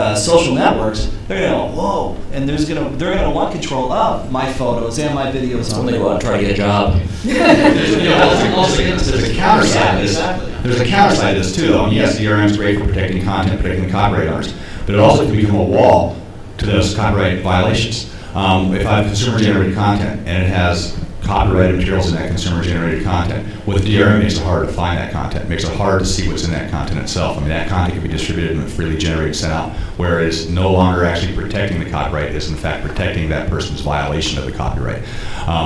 social networks. They're going to go, whoa, and they're going to want control of my photos and my videos. When they go out and try to get a job. There's a counter side to this. There's a counter side to this too, though. And yes, DRM is great for protecting content, protecting the copyright owners, but it also can become a wall to those copyright violations. If I have consumer-generated content and it has copyrighted materials in that consumer-generated content, with DRM, it makes it harder to find that content. It makes it harder to see what's in that content itself. That content can be distributed and freely generated, sent out, whereas no longer actually protecting the copyright is in fact protecting that person's violation of the copyright.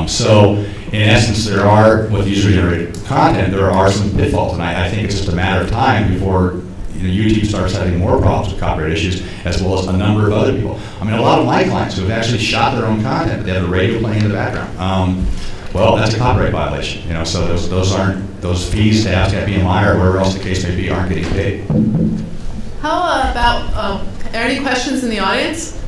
So in essence, there are, with user-generated content, there are some pitfalls, and I think it's just a matter of time before YouTube starts having more problems with copyright issues, as well as a number of other people. A lot of my clients who have actually shot their own content, but they have the radio playing in the background. Well, that's a copyright violation. So those fees to have BMI or wherever else the case may be aren't getting paid. How about are any questions in the audience?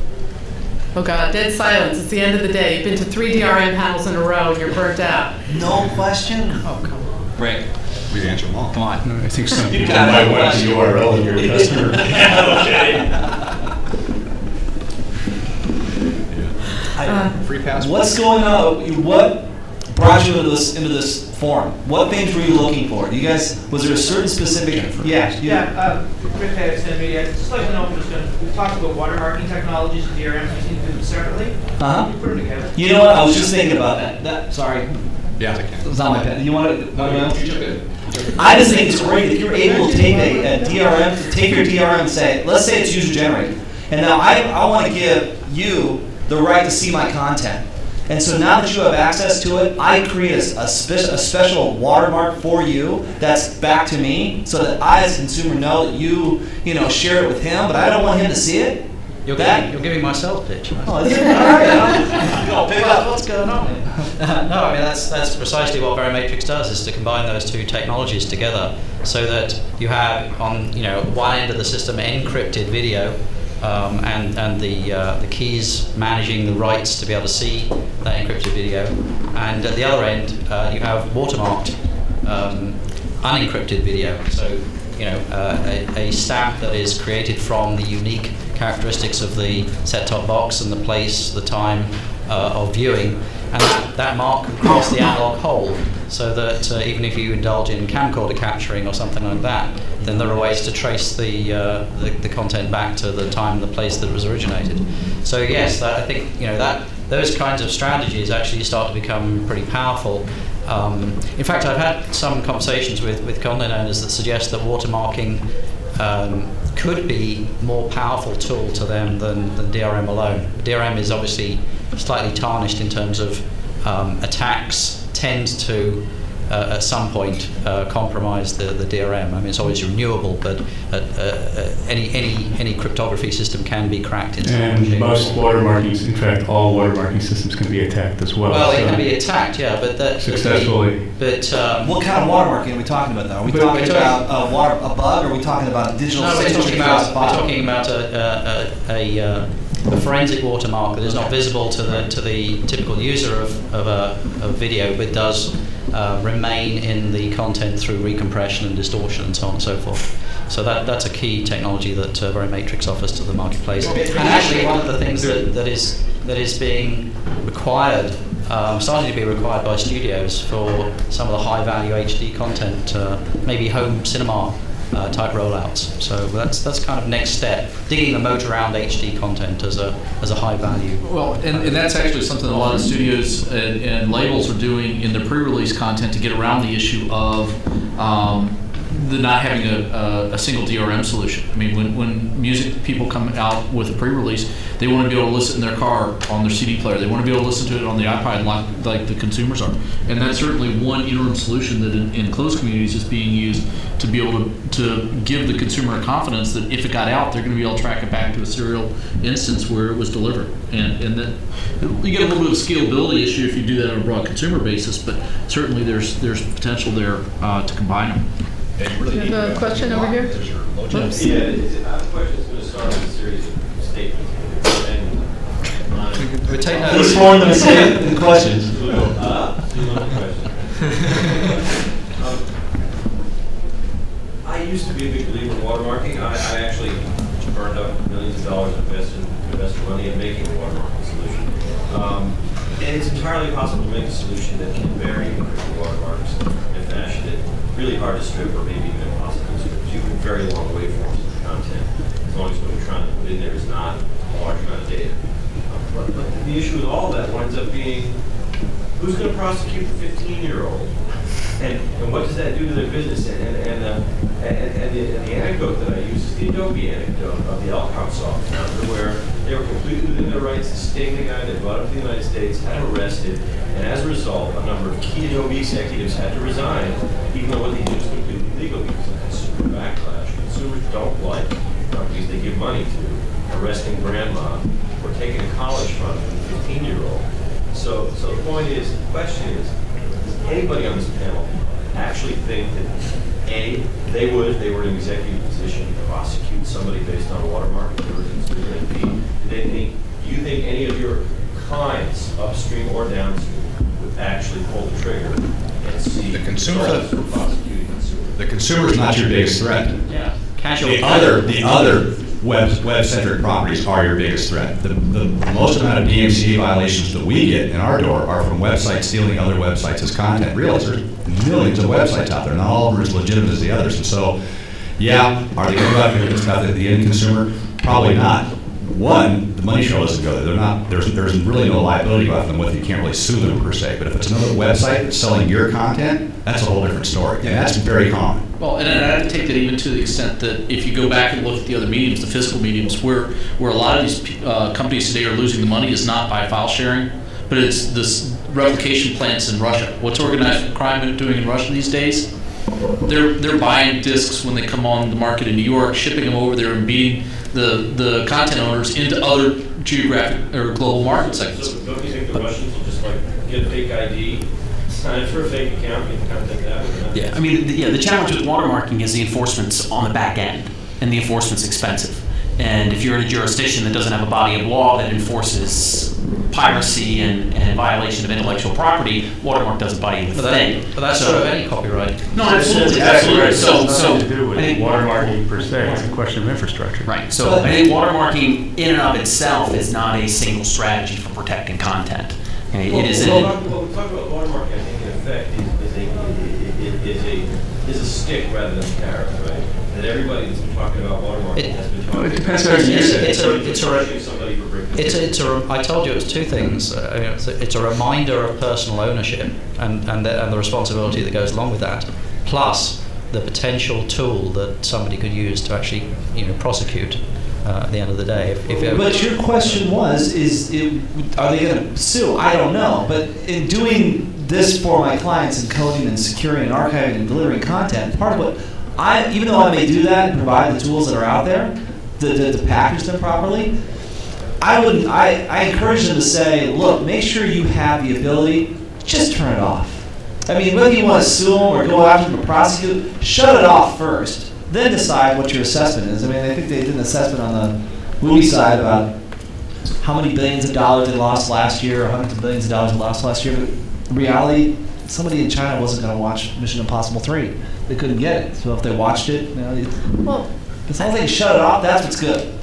Oh God, dead silence. It's the end of the day. You've been to 3 DRM panels in a row and you're burnt out. No question? Oh, come on. Right. We answer them all. Come on. I think some people might want the URL of your customer. Free pass. What's going on? What brought you into this forum? What things were you looking for? Was there a certain specific? Rick Patterson Media. Just like to know, we talked about watermarking technologies and DRM. We seem to do them separately. You put them together. You know what? I was just thinking about that. Sorry. Yeah, I can. It was on my pen. You want to? You I just think it's great if you're able to take a DRM, take your DRM and say, let's say it's user generated, and now I want to give you the right to see my content. And so now that you have access to it, I create a special watermark for you that's back to me, so that I as a consumer know that you share it with him, but I don't want him to see it. You're giving my sales pitch. Oh, that's all right. Pick up. What's going on? No, that's precisely what Verimatrix does, is to combine those two technologies together, so that you have on one end of the system encrypted video, and the keys managing the rights to be able to see that encrypted video, and at the other end you have watermarked unencrypted video. So a stamp that is created from the unique characteristics of the set-top box and the place, the time of viewing, and that mark can cross the analog hold, so that even if you indulge in camcorder capturing or something like that, then there are ways to trace the content back to the time and the place that it was originated. So yes, I think that those kinds of strategies actually start to become pretty powerful. In fact, I've had some conversations with content owners that suggest that watermarking could be a more powerful tool to them than DRM alone. DRM is obviously slightly tarnished in terms of attacks tend to at some point compromise the DRM. I mean, it's always renewable, but any cryptography system can be cracked in some And most watermarking, in fact, all watermarking systems can be attacked as well. Well, they can be attacked, yeah, but that successfully. But what kind of watermarking are we talking about, though? Are we talking about a bug, or are we talking about a digital? No, we're talking about a forensic watermark that is not visible to the typical user of a video, but does remain in the content through recompression and distortion and so on and so forth. So that's a key technology that Verimatrix offers to the marketplace. And actually, one of the things that is being required, starting to be required by studios for some of the high-value HD content, maybe home cinema type rollouts. So that's kind of next step, digging the moat around HD content as a high value. Well, and that's actually something that a lot of studios and labels are doing in their pre-release content to get around the issue of the not having a single DRM solution. I mean, when music people come out with a pre-release, they want to be able to listen in their car on their CD player. They want to be able to listen to it on the iPod like the consumers are. And that's certainly one interim solution that in closed communities is being used to be able to give the consumer a confidence that if it got out, they're going to be able to track it back to a serial instance where it was delivered. And then you get a little bit of a scalability issue if you do that on a broad consumer basis, but certainly there's potential there to combine them. There's a question over here. Oops. Yeah, the question is going to start with a series of statements. We take notes. Please form them in questions. I used to be a big believer in watermarking. I actually burned up millions of dollars invested money in making a watermarking solution. And it's entirely possible to make a solution that can vary the watermarks and fashion it really hard to strip, or maybe even impossible to strip. You can vary long waveforms of the content, as long as what you're trying to put in there is not a large amount of data. But the issue with all that winds up being, who's going to prosecute the 15-year-old? And what does that do to their business? And the anecdote that I use is the Adobe anecdote of the Alcomsoft founder, where they were completely within their rights to sting the guy that brought him to the United States, had him arrested, and as a result, a number of key Adobe executives had to resign, even though what they did was completely legal because of consumer backlash. Consumers don't like companies they give money to arresting grandma or taking a college fund from a 15-year-old. So the point is, the question is, does anybody on this panel actually think that A, they would, if they were in an executive position, prosecute somebody based on watermark divergence? B, do you think any of your clients, upstream or downstream, would actually pull the trigger and see the consumer for prosecuting consumers? The consumer is not your biggest threat. Yeah. Casual. The other web-centric properties are your biggest threat. The most amount of DMCA violations that we get in our door are from websites stealing other websites as content. Realize there's millions of websites out there, not all of them are as legitimate as the others. And so, yeah, are they going to go about the end consumer? Probably not. One, the money trail doesn't go there. They're not. There's really no liability about them with. You can't really sue them per se. But if it's another website that's selling your content, that's a whole different story. And that's very common. Well, and I'd take that even to the extent that if you go back and look at the other mediums, the physical mediums, where a lot of these companies today are losing the money is not by file sharing, but it's this replication plants in Russia. What's organized crime doing in Russia these days? They're buying discs when they come on the market in New York, shipping them over there, and beating the content owners into other geographic or global market segments. So don't you think the Russians will just get a fake ID, sign for a fake account, get the content out? Yeah, I mean, the challenge with watermarking is the enforcement's on the back end, and the enforcement's expensive. And if you're in a jurisdiction that doesn't have a body of law that enforces piracy and violation of intellectual property, Watermark doesn't buy you a thing. But that's true of any copyright. No, absolutely. Absolutely. So to do with watermarking per se. It's a question of infrastructure. Right. So I think watermarking in and of itself is not a single strategy for protecting content. Okay, it is well, we talk about watermarking, I think in effect is a stick rather than a carrot, right? And everybody that's been talking about watermarking has been talking. It depends how you use it. I told you it was two things. It's a reminder of personal ownership and the responsibility that goes along with that, plus the potential tool that somebody could use to actually prosecute at the end of the day. But your question was, are they going to sue? I don't know. But in doing this for my clients, encoding and securing and archiving and delivering content, part of what even though I may do that and provide the tools that are out there to package them properly, I encourage them to say, look, make sure you have the ability, just turn it off. I mean, whether you want to sue them or go after them or prosecute, shut it off first. Then decide what your assessment is. I mean, I think they did an assessment on the movie side about how many billions of dollars they lost last year, or hundreds of billions of dollars they lost last year. But in reality, somebody in China wasn't going to watch Mission Impossible 3. They couldn't get it. So if they watched it, well, as long as they shut it off, that's what's good.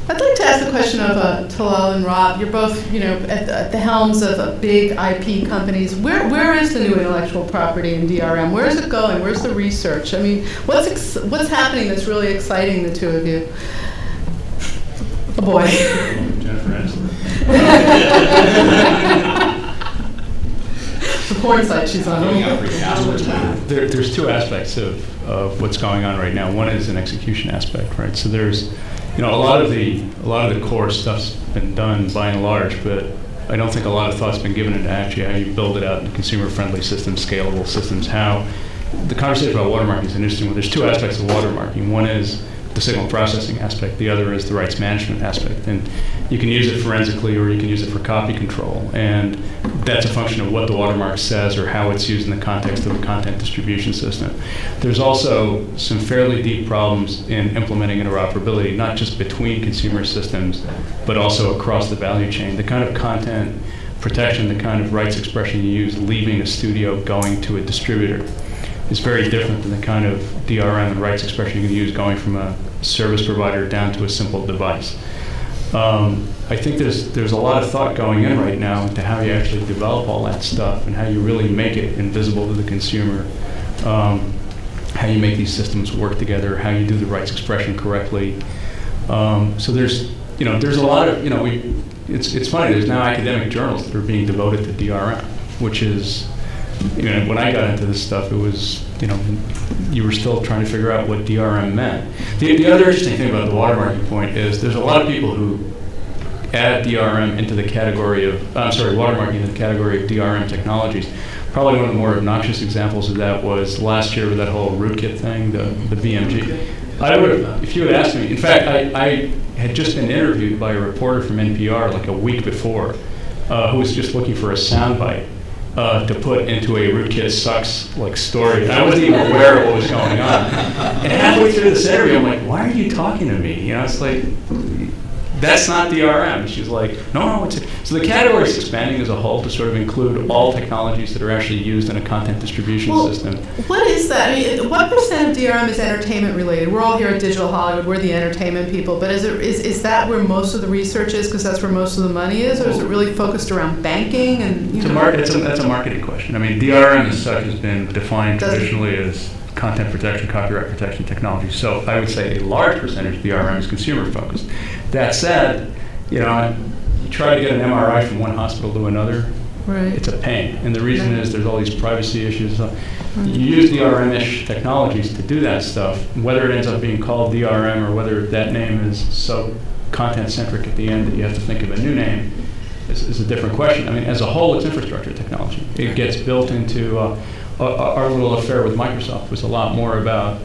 I'd like to ask the question of Talal and Rob. You're both, at the helms of big IP companies. Where is the new intellectual property in DRM? Where is it going? Where's the research? I mean, what's happening that's really exciting the two of you? Oh boy. Jennifer Aniston. The porn site she's on. There's two aspects of what's going on right now. One is an execution aspect, right? So there's a lot of the core stuff's been done by and large, but I don't think a lot of thought's been given into actually how you build it out in consumer-friendly systems, scalable systems. How the conversation about watermarking is an interesting one. There's two aspects of watermarking. One is the signal processing aspect. The other is the rights management aspect. And you can use it forensically or you can use it for copy control. And that's a function of what the watermark says or how it's used in the context of a content distribution system. There's also some fairly deep problems in implementing interoperability, not just between consumer systems, but also across the value chain. The kind of content protection, the kind of rights expression you use leaving a studio going to a distributor is very different than the kind of DRM and rights expression you can use going from a service provider down to a simple device. I think there's a lot of thought going in right now into how you actually develop all that stuff and how you really make it invisible to the consumer, how you make these systems work together, how you do the rights expression correctly. So there's a lot of, it's funny, there's now academic journals that are being devoted to DRM, which is, when I got into this stuff, it was, you were still trying to figure out what DRM meant. The other interesting thing about the watermarking point is there's a lot of people who add DRM into the category of, watermarking into the category of DRM technologies. Probably one of the more obnoxious examples of that was last year with that whole rootkit thing, the BMG. I would have, if you had asked me, in fact, I had just been interviewed by a reporter from NPR like a week before who was just looking for a soundbite to put into a rootkit sucks story. And I wasn't even aware of what was going on. And halfway through this interview, I'm like, why are you talking to me? It's like, that's not DRM. She's like, no, it's so the category is expanding as a whole to sort of include all technologies that are actually used in a content distribution system. What is that? I mean, what percent of DRM is entertainment related? We're all here at Digital Hollywood. We're the entertainment people. But is that where most of the research is because that's where most of the money is? Or is it really focused around banking? And that's a marketing question. I mean, DRM as such has been defined traditionally as content protection, copyright protection technology. So I would say a large percentage of DRM is consumer focused. That said, you try to get an MRI from one hospital to another, right. It's a pain. And the reason is there's all these privacy issues. So you use DRM-ish technologies to do that stuff. Whether it ends up being called DRM or whether that name is so content-centric at the end that you have to think of a new name is a different question. I mean, as a whole, it's infrastructure technology. It gets built into our little affair with Microsoft was a lot more about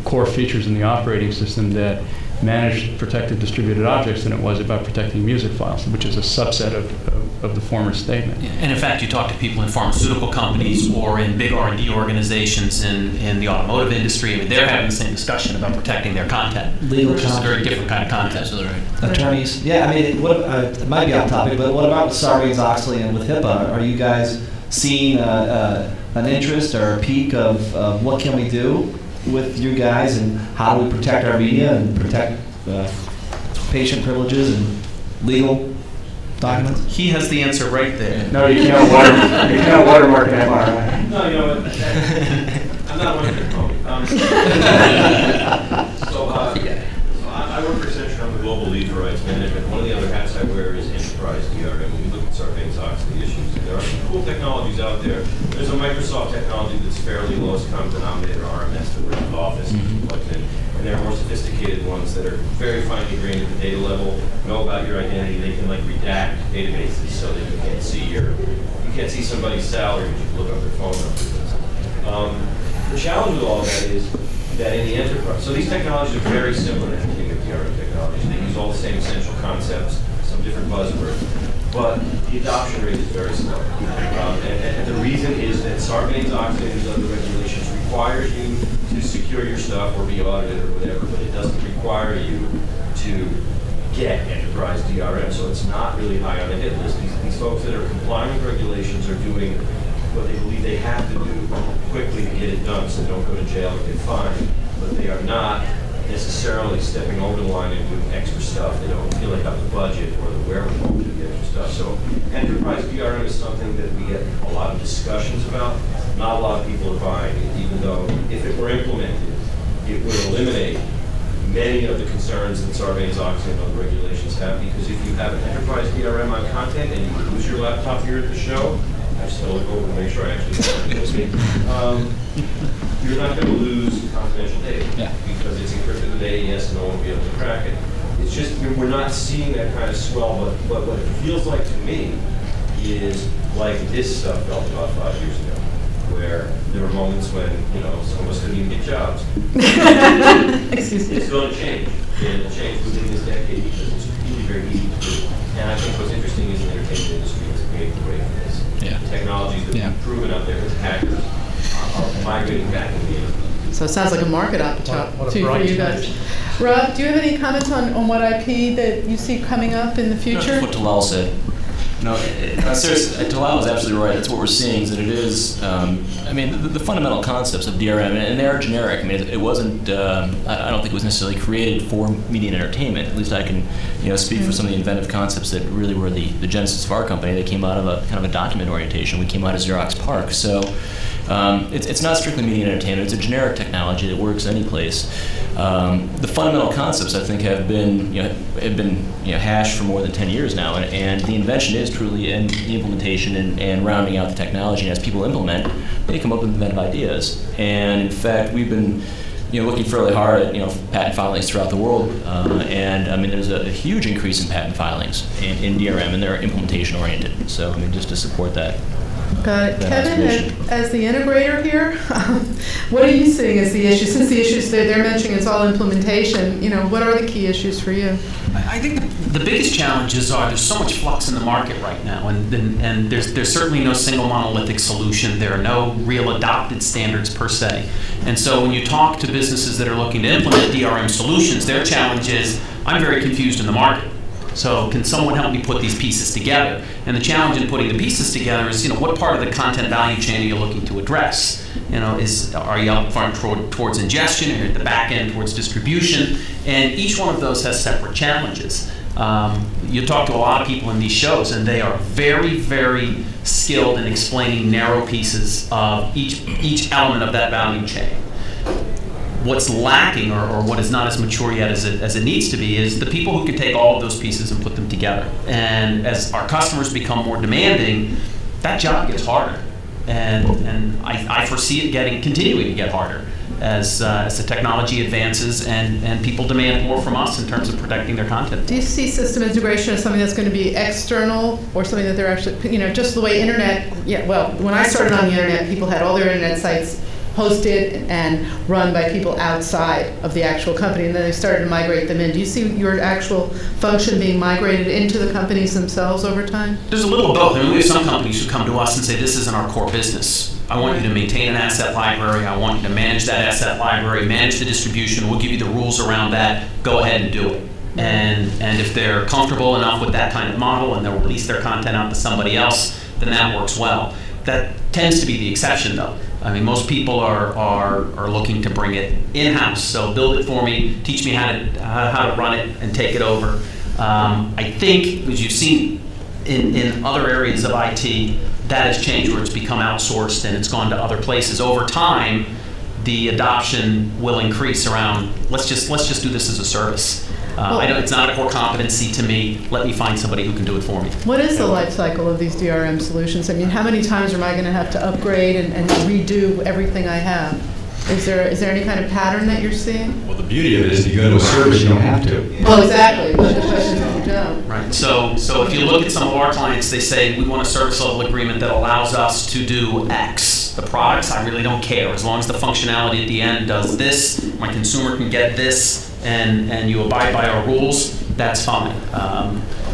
core features in the operating system that managed protected distributed objects than it was about protecting music files, which is a subset of of the former statement. And in fact, you talk to people in pharmaceutical companies or in big R&D organizations in the automotive industry. I mean, they're having the same discussion about protecting their content, Legal which is a content. very different kind of content. Absolutely right. Attorneys, yeah, I mean, it might be off topic, but what about with Sarbanes-Oxley and with HIPAA? Are you guys seeing an interest or a peak of what can we do with you guys and how do we protect our media and protect patient privileges and legal documents? He has the answer right there. No, you can't watermark an MRI. No, you know what? I'm not one of your phone. I work for Accenture. I'm the global lead for rights management. One of the other hats I wear is enterprise DRM. When we look at Sarbanes-Oxley issues, there are some cool technologies out there. There's a Microsoft technology that's fairly lowest common denominator, RMS, that works with Office and plugs in. And there are more sophisticated ones that are very finely grained at the data level, know about your identity. They can like redact databases so that you can't see somebody's salary, but you can look up their phone number. The challenge with all of that is that in the enterprise, so these technologies are very similar to anything with DRM technologies. They use all the same essential concepts, some different buzzwords, but the adoption rate is very slow. And the reason is that Sarbanes-Oxley and other regulations require you to secure your stuff or be audited or whatever, but it doesn't require you to get enterprise DRM, so it's not really high on the hit list. These folks that are complying with regulations are doing what they believe they have to do quickly to get it done so they don't go to jail or get fined, but they are not necessarily stepping over the line and doing extra stuff. They don't feel they have the budget or the wherewithal to do the extra stuff. So enterprise DRM is something that we get a lot of discussions about. Not a lot of people are buying it, even though if it were implemented, it would eliminate many of the concerns that Sarbanes-Oxley and other regulations have, because if you have an enterprise DRM on content and you lose your laptop here at the show, I just gotta look over and make sure I actually have it with me. You're not going to lose confidential data because it's encrypted with AES and no one will be able to crack it. It's just we're not seeing that kind of swell, but what it feels like to me is like this stuff felt about 5 years ago, where there were moments when some of us couldn't even get jobs. Excuse me. It's going to change, and it'll change within this decade because it's really very easy to do. And I think what's interesting is the entertainment industry has paved the way for this. Technologies that have been proven out there as hackers are migrating back into the internet. So it sounds like a market opportunity for you guys. Rob, do you have any comments on what IP that you see coming up in the future? What Talal said. No, seriously, Talal is absolutely right. That's what we're seeing. Is that it is. I mean, the fundamental concepts of DRM, and they are generic. I mean, it wasn't. I don't think it was necessarily created for media and entertainment. At least I can, speak for some of the inventive concepts that really were the genesis of our company. They came out of a kind of a document orientation. We came out of Xerox PARC. So it's not strictly media and entertainment. It's a generic technology that works any place. The fundamental concepts, I think, have been hashed for more than 10 years now, and the invention is truly in the implementation and rounding out the technology. And as people implement, they come up with inventive ideas. And in fact, we've been looking fairly hard at patent filings throughout the world, and I mean there's a huge increase in patent filings in DRM, and they're implementation oriented. So I mean just to support that. Got it. Kevin, as the integrator here, what are you seeing as the issues? Since the issues they're mentioning it's all implementation, what are the key issues for you? I think the biggest challenges are there's so much flux in the market right now, and there's certainly no single monolithic solution. There are no real adopted standards per se. And so when you talk to businesses that are looking to implement DRM solutions, their challenge is, I'm very confused in the market. So can someone help me put these pieces together? And the challenge in putting the pieces together is, what part of the content value chain are you looking to address? Are you up front towards ingestion, or at the back end towards distribution? And each one of those has separate challenges. You talk to a lot of people in these shows, and they are very, very skilled in explaining narrow pieces of each element of that value chain. What's lacking, or what is not as mature yet as it needs to be, is the people who can take all of those pieces and put them together. And as our customers become more demanding, that job gets harder. And I foresee it continuing to get harder as the technology advances and people demand more from us in terms of protecting their content. Do you see system integration as something that's going to be external, or something that they're actually, just the way internet, when I started on the internet, people had all their internet sites hosted and run by people outside of the actual company, and then they started to migrate them in. Do you see your actual function being migrated into the companies themselves over time? There's a little of both. I mean, we have some companies who come to us and say, this isn't our core business. I want you to maintain an asset library. I want you to manage that asset library, manage the distribution. We'll give you the rules around that. Go ahead and do it. And if they're comfortable enough with that kind of model and they'll release their content out to somebody else, then that works well. That tends to be the exception, though. I mean, most people are looking to bring it in-house. So build it for me, teach me how to run it, and take it over. I think, as you've seen in other areas of IT, that has changed where it's become outsourced and it's gone to other places. Over time, the adoption will increase around, let's just do this as a service. I know it's not a core competency to me. Let me find somebody who can do it for me. What is the life cycle of these DRM solutions? I mean, how many times am I going to have to upgrade and redo everything I have? Is there any kind of pattern that you're seeing? Well, the beauty of it is if you go to a service, you don't have to. Well, exactly. But the question is if you don't. Right. So if you look at some of our clients, they say we want a service level agreement that allows us to do X. The products, I really don't care. As long as the functionality at the end does this, my consumer can get this, and you abide by our rules, that's fine.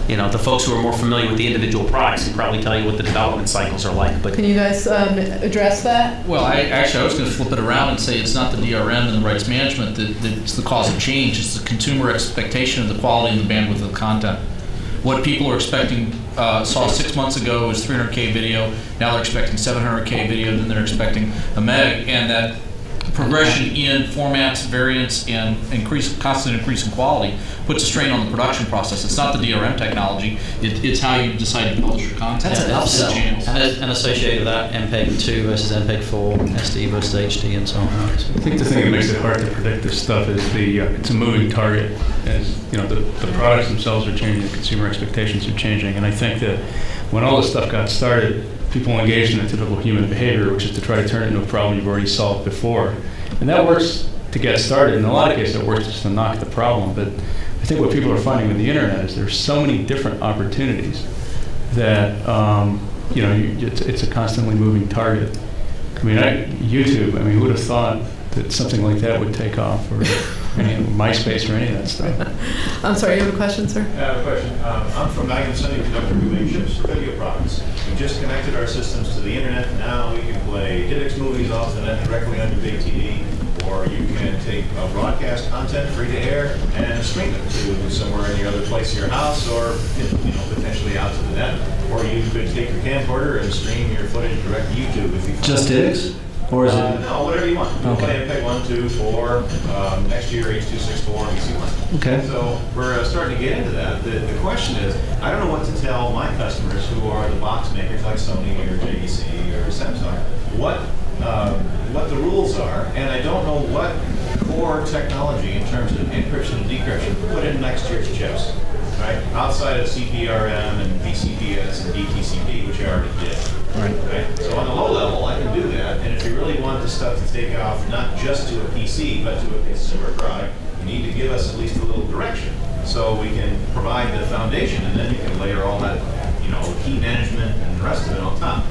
You know, the folks who are more familiar with the individual products can probably tell you what the development cycles are like. But can you guys address that? Well, I was going to flip it around and say it's not the DRM and the rights management that's the cause of change. It's the consumer expectation of the quality and the bandwidth of the content. What people are expecting, saw 6 months ago was 300K video. Now they're expecting 700K video. Then they're expecting a meg, and that progression in formats, variants, and constant increase in quality puts a strain on the production process. It's not the DRM technology, it's how you decide to publish your content. That's an upsell. And associated with that, MPEG 2 versus MPEG 4, SD versus HD, and so on. I think the thing that makes it hard to predict this stuff is it's a moving target. And you know, the products themselves are changing, the consumer expectations are changing, and I think that when all this stuff got started, people engaged in a typical human behavior, which is to try to turn it into a problem you've already solved before. And that works to get started. In a lot of cases, it works just to knock the problem. But I think what people are finding with the internet is there's so many different opportunities that you know, it's a constantly moving target. I mean, YouTube. I mean, who would have thought that something like that would take off, or MySpace, or any of that stuff? I'm sorry, you have a question, sir? I have a question. I'm from Magnum Semiconductor, who make chips for video products. We just connected our systems to the internet. Now we can play DivX movies off the net directly on your big TV, or you can take broadcast content free to air and stream it to somewhere in your other place in your house, or potentially out to the net. Or you could take your camcorder and stream your footage direct to YouTube if you just DivX? Or is it? No, whatever you want. You can play MPEG 1, 2, 4, next year H.264 and EC1. Okay. So we're starting to get into that. The question is, I don't know what to tell my customers who are the box makers like Sony or JVC or Samsung, what the rules are, and I don't know what core technology in terms of encryption and decryption to put in next year's chips, right? Outside of CPRM and BCPS and DTCP, which I already did. Right. So on the low level, I can do that. And if you really want this stuff to take off, not just to a PC, but to a consumer product, you need to give us at least a little direction so we can provide the foundation, and then you can layer all that, key management and the rest of it on top.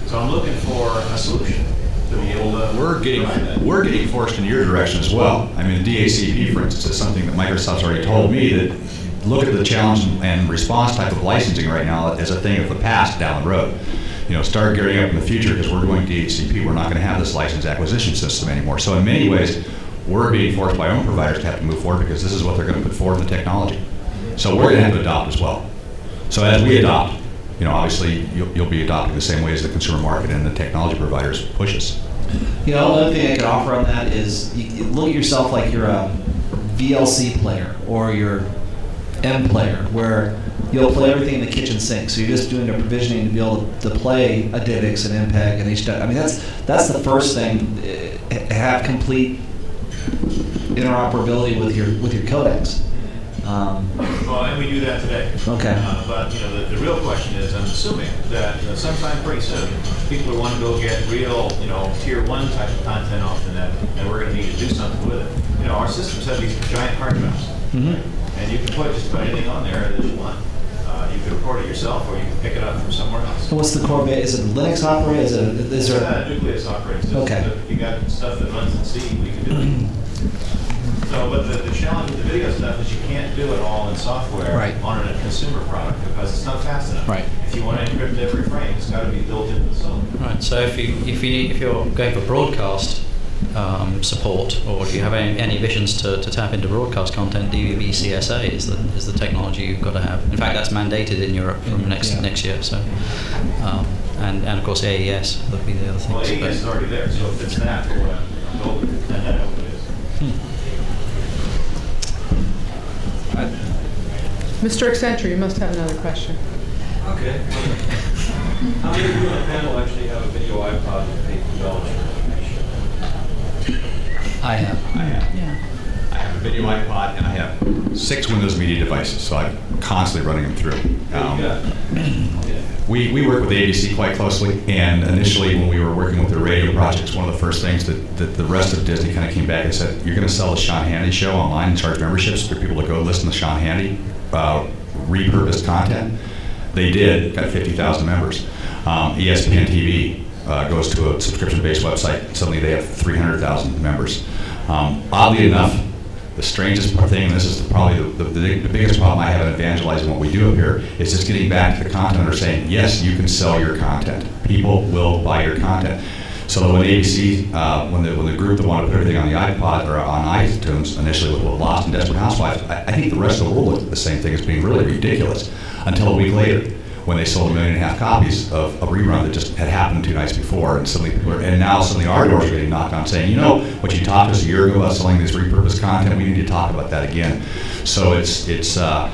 So I'm looking for a solution to be able to. We're getting forced in your direction as well. I mean, DHCP, for instance, is something that Microsoft's already told me that look at the challenge and response type of licensing right now as a thing of the past down the road. Start gearing up in the future because we're going to DHCP. We're not going to have this license acquisition system anymore. So in many ways, we're being forced by our own providers to have to move forward because this is what they're going to put forward in the technology. So we're going to have to adopt as well. So as we adopt, obviously you'll be adopting the same way as the consumer market and the technology providers push us. Another thing I could offer on that is you look at yourself like you're a VLC player or your M player, where you'll play everything in the kitchen sink. So you're just doing the provisioning to be able to play a DivX, an MPEG, and HDMI. I mean, that's the first thing. Have complete interoperability with your codecs. Well, and we do that today. Okay. But the real question is, I'm assuming that sometime pretty soon, people will want to go get real, tier 1 type of content off the net, and we're going to need to do something with it. Our systems have these giant hard drives. Mm-hmm. And you can put just about anything on there that you want. You can record it yourself, or you can pick it up from somewhere else. So what's the core base? Is it Linux operated? Is It's there? a Nucleus operating system. Okay. So if you got stuff that runs in C, we can do it. So, but the challenge with the video stuff is you can't do it all in software Right. on a consumer product because it's not fast enough. Right. If you want to encrypt every frame, it's got to be built into the software. Right. So if you're going for broadcast support, or do you have any visions to tap into broadcast content, DVB-CSA is the technology you've got to have. In fact, that's mandated in Europe from next year. So, and of course AES would be the other thing. Well, AES is already there, so if it's that, we'll go with it. I know what it is. Mr. Accenture, you must have another question. Okay. How many of you on the panel actually have a video iPod with $8 I have. Yeah. I have a video iPod and I have 6 Windows Media devices, so I'm constantly running them through. We work with ABC quite closely, and initially when we were working with the radio projects, one of the first things that the rest of Disney kind of came back and said, you're going to sell the Sean Hannity show online and charge memberships for people to go listen to Sean Hannity repurposed content. They did, got 50,000 members. ESPN TV goes to a subscription-based website. Suddenly they have 300,000 members. Oddly enough, the strangest thing, and this is probably the biggest problem I have in evangelizing what we do up here, is just getting back to the content or saying, yes, you can sell your content. People will buy your content. So when ABC, when the group that wanted to put everything on the iPod or on iTunes initially with Lost and Desperate Housewives, I think the rest of the world looked at the same thing as being really ridiculous until a week later when they sold 1.5 million copies of a rerun that just had happened 2 nights before, and suddenly now suddenly our doors are getting knocked on saying, you know, what you talked to us a year ago about selling this repurposed content, we need to talk about that again. So the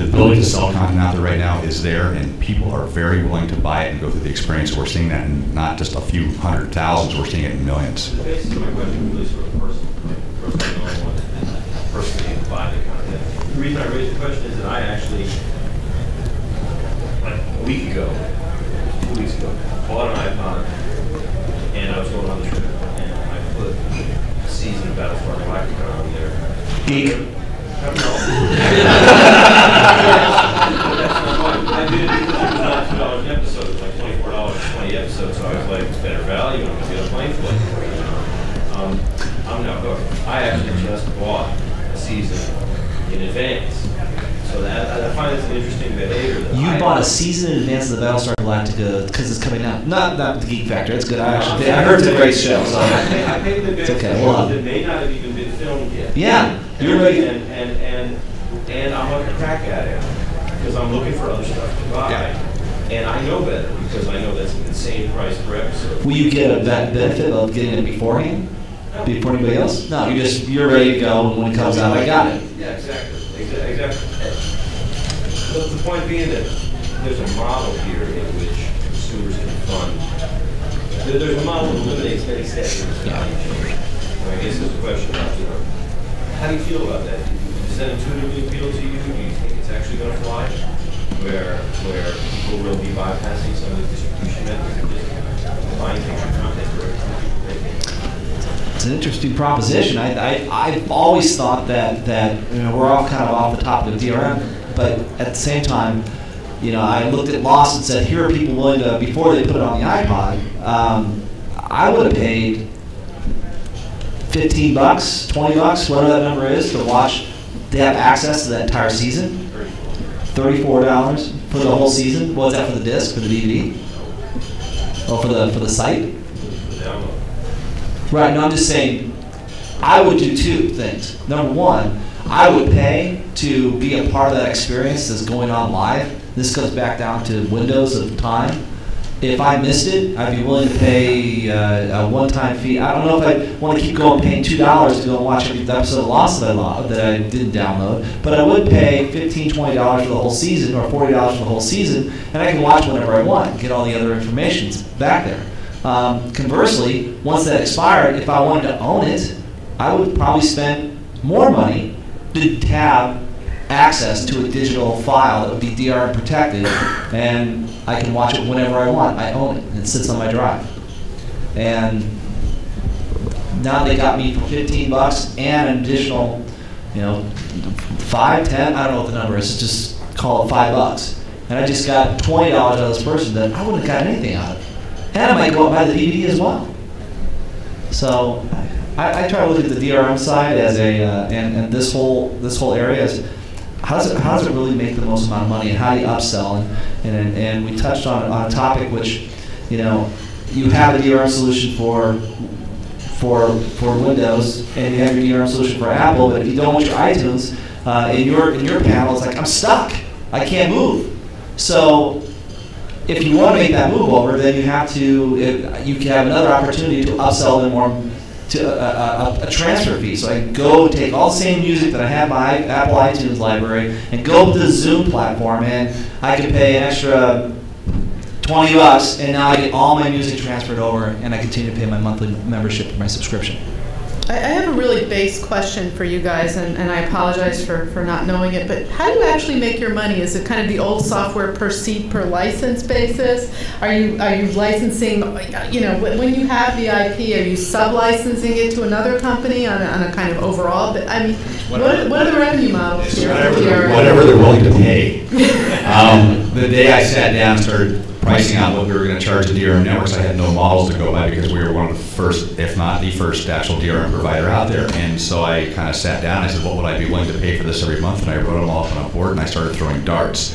ability to sell content out there right now is there, and people are very willing to buy it and go through the experience. We're seeing that in not just a few hundred thousands, we're seeing it in millions. The basis of my question is really sort of personal. Personally buy the content. The reason I raised the question is that I actually, like a week ago, 2 weeks ago, bought an iPod, and I was going on the trip, and I put a season of Battlestar Galactica on there. Geek. No. That's not fine. I did it because it was not $2 an episode. It was like $24 for 20 episodes, so I was like, it's better value, I'm going to get a plane flight for it. I'm now hooked. I actually just bought a season in advance. So that I find it's an interesting behavior. You bought a season in advance of the Battlestar Galactica because it's coming out. Not the Geek Factor. It's good. I heard it's a great show. So I paid the it's okay. that may not have even been filmed yet. Yeah, you're right. And I'm going to crack at it because I'm looking for other stuff to buy. Yeah. And I know better because I know that's an insane price per episode. Will you get a benefit of getting it beforehand? Before anybody else? No, you're ready to go when it comes out. I got it. Yeah, exactly. The point being that there's a model here in which consumers can fund. There's a model that eliminates many steps in this value chain. I guess there's a question about, how do you feel about that? Does that intuitively appeal to you? Do you think it's actually going to fly? Where people will be bypassing some of the distribution methods and just buying picture content directly? It's an interesting proposition. I've always thought that we're all kind of off the topic of DRM, but at the same time, I looked at Lost and said, here are people willing to, before they put it on the iPod, I would have paid $15, $20, whatever that number is, to watch. They have access to that entire season. $34 for the whole season. What was that for the disc, for the DVD? Or for the site? Right, no, I'm just saying, I would do 2 things. Number 1, I would pay to be a part of that experience that's going on live. This goes back down to windows of time. If I missed it, I'd be willing to pay a one-time fee. I don't know if I want to keep going paying $2 to go and watch every episode of Lost that I didn't download, but I would pay $15, $20 for the whole season, or $40 for the whole season, and I can watch whenever I want and get all the other information back there. Conversely, once that expired, if I wanted to own it, I would probably spend more money to have access to a digital file that would be DRM protected, and I can watch it whenever I want. I own it, and it sits on my drive. And now they got me for $15 and an additional, 5, 10, I don't know what the number is. It's just call it $5, and I just got $20 out of this person, then I wouldn't have gotten anything out of it. And I might go out and buy the DVD as well. So I try to look at the DRM side as and this whole area as how does it really make the most amount of money, and how do you upsell? And we touched on a topic which, you know, you have a DRM solution for Windows, and you have your DRM solution for Apple, but if you don't want your iTunes in your panel, it's like, I'm stuck. I can't move. So if you want to make that move over, then you have to you can have another opportunity to upsell them more to a transfer fee. So I can go take all the same music that I have in my Apple iTunes library and go to the Zoom platform, and I can pay an extra $20, and now I get all my music transferred over, and I continue to pay my monthly membership or my subscription. I have a really base question for you guys, and I apologize for not knowing it, but how do you actually make your money? Is it kind of the old software per seat, per license basis? Are you licensing, you know, when you have the IP, are you sub-licensing it to another company on a kind of overall? But I mean, what are the revenue models here? Whatever they're willing to pay. The day I sat down and started pricing out what we were going to charge the DRM networks, I had no models to go by because we were one of the first, if not the first, actual DRM provider out there. And so I kind of sat down and I said, what would I be willing to pay for this every month? And I wrote them all up on a board, and I started throwing darts.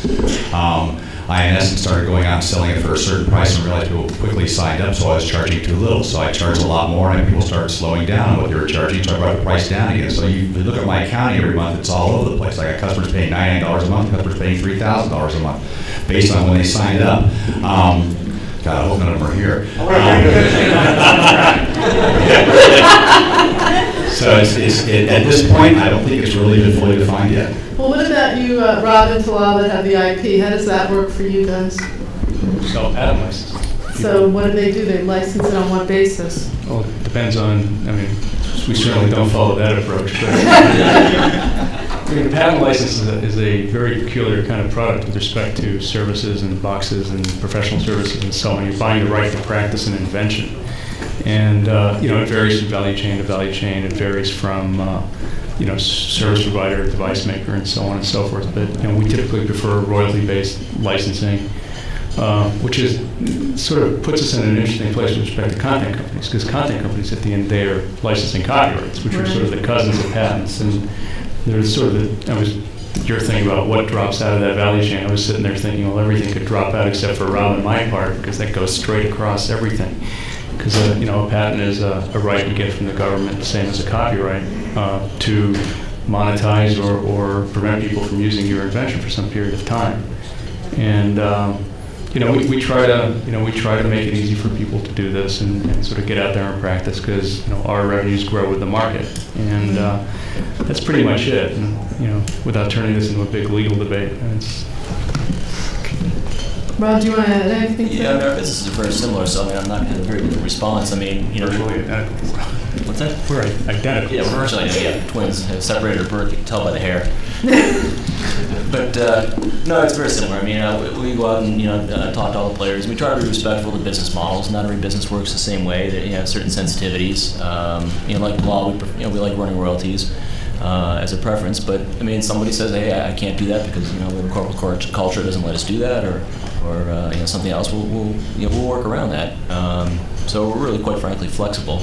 I, in essence, started going out and selling it for a certain price and realized people quickly signed up, so I was charging too little. So I charged a lot more, and people started slowing down on what they were charging, so I brought the price down again. So you look at my accounting every month, it's all over the place. I got customers paying $99 a month, customers paying $3,000 a month, based on when they signed up. God, I hope none of them are here. So at this point, I don't think it's really been fully defined yet. Well, what about you, Rob and Talal, that have the IP? How does that work for you guys? So add-on license. So what do? They license it on what basis? Well, it depends on, I mean, we certainly don't follow that approach. But I mean, the patent license is a very peculiar kind of product with respect to services and boxes and professional services and so on. You're buying the right to practice an invention. And you know, it varies from value chain to value chain. It varies from you know, service provider, device maker, and so on and so forth. But you know, we typically prefer royalty-based licensing, which is sort of puts us in an interesting place with respect to content companies, because content companies at the end of the day are licensing copyrights, which are sort of the cousins of patents. And there's sort of your thing about what drops out of that value chain. I was sitting there thinking, well, everything could drop out except for Rob and my part, because that goes straight across everything. Because you know, a patent is a right you get from the government, the same as a copyright, to monetize or prevent people from using your invention for some period of time. And you know, we try to make it easy for people to do this and sort of get out there and practice, because you know, our revenues grow with the market, and that's pretty much it. And, you know, without turning this into a big legal debate. Rob, do you want to add anything to that? Yeah, I mean, our businesses are very similar, so I mean, I'm not going to have a very good response. I mean, you know, what's that? We're identical. Yeah, we're virtually twins, separated at birth. You can tell by the hair. But no, it's very similar. I mean, we go out and talk to all the players. We try to be respectful of the business models. Not every business works the same way. That you have certain sensitivities. You know, like law, we like running royalties as a preference. But I mean, somebody says, hey, I can't do that because we have a corporate culture doesn't let us do that, or something else. We'll work around that. So we're really, quite frankly, flexible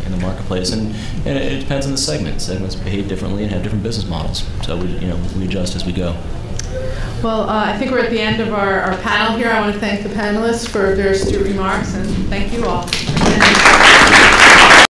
in the marketplace, and it depends on the segment. Segments behave differently and have different business models. So we adjust as we go. Well, I think we're at the end of our panel here. I want to thank the panelists for their astute remarks, and thank you all.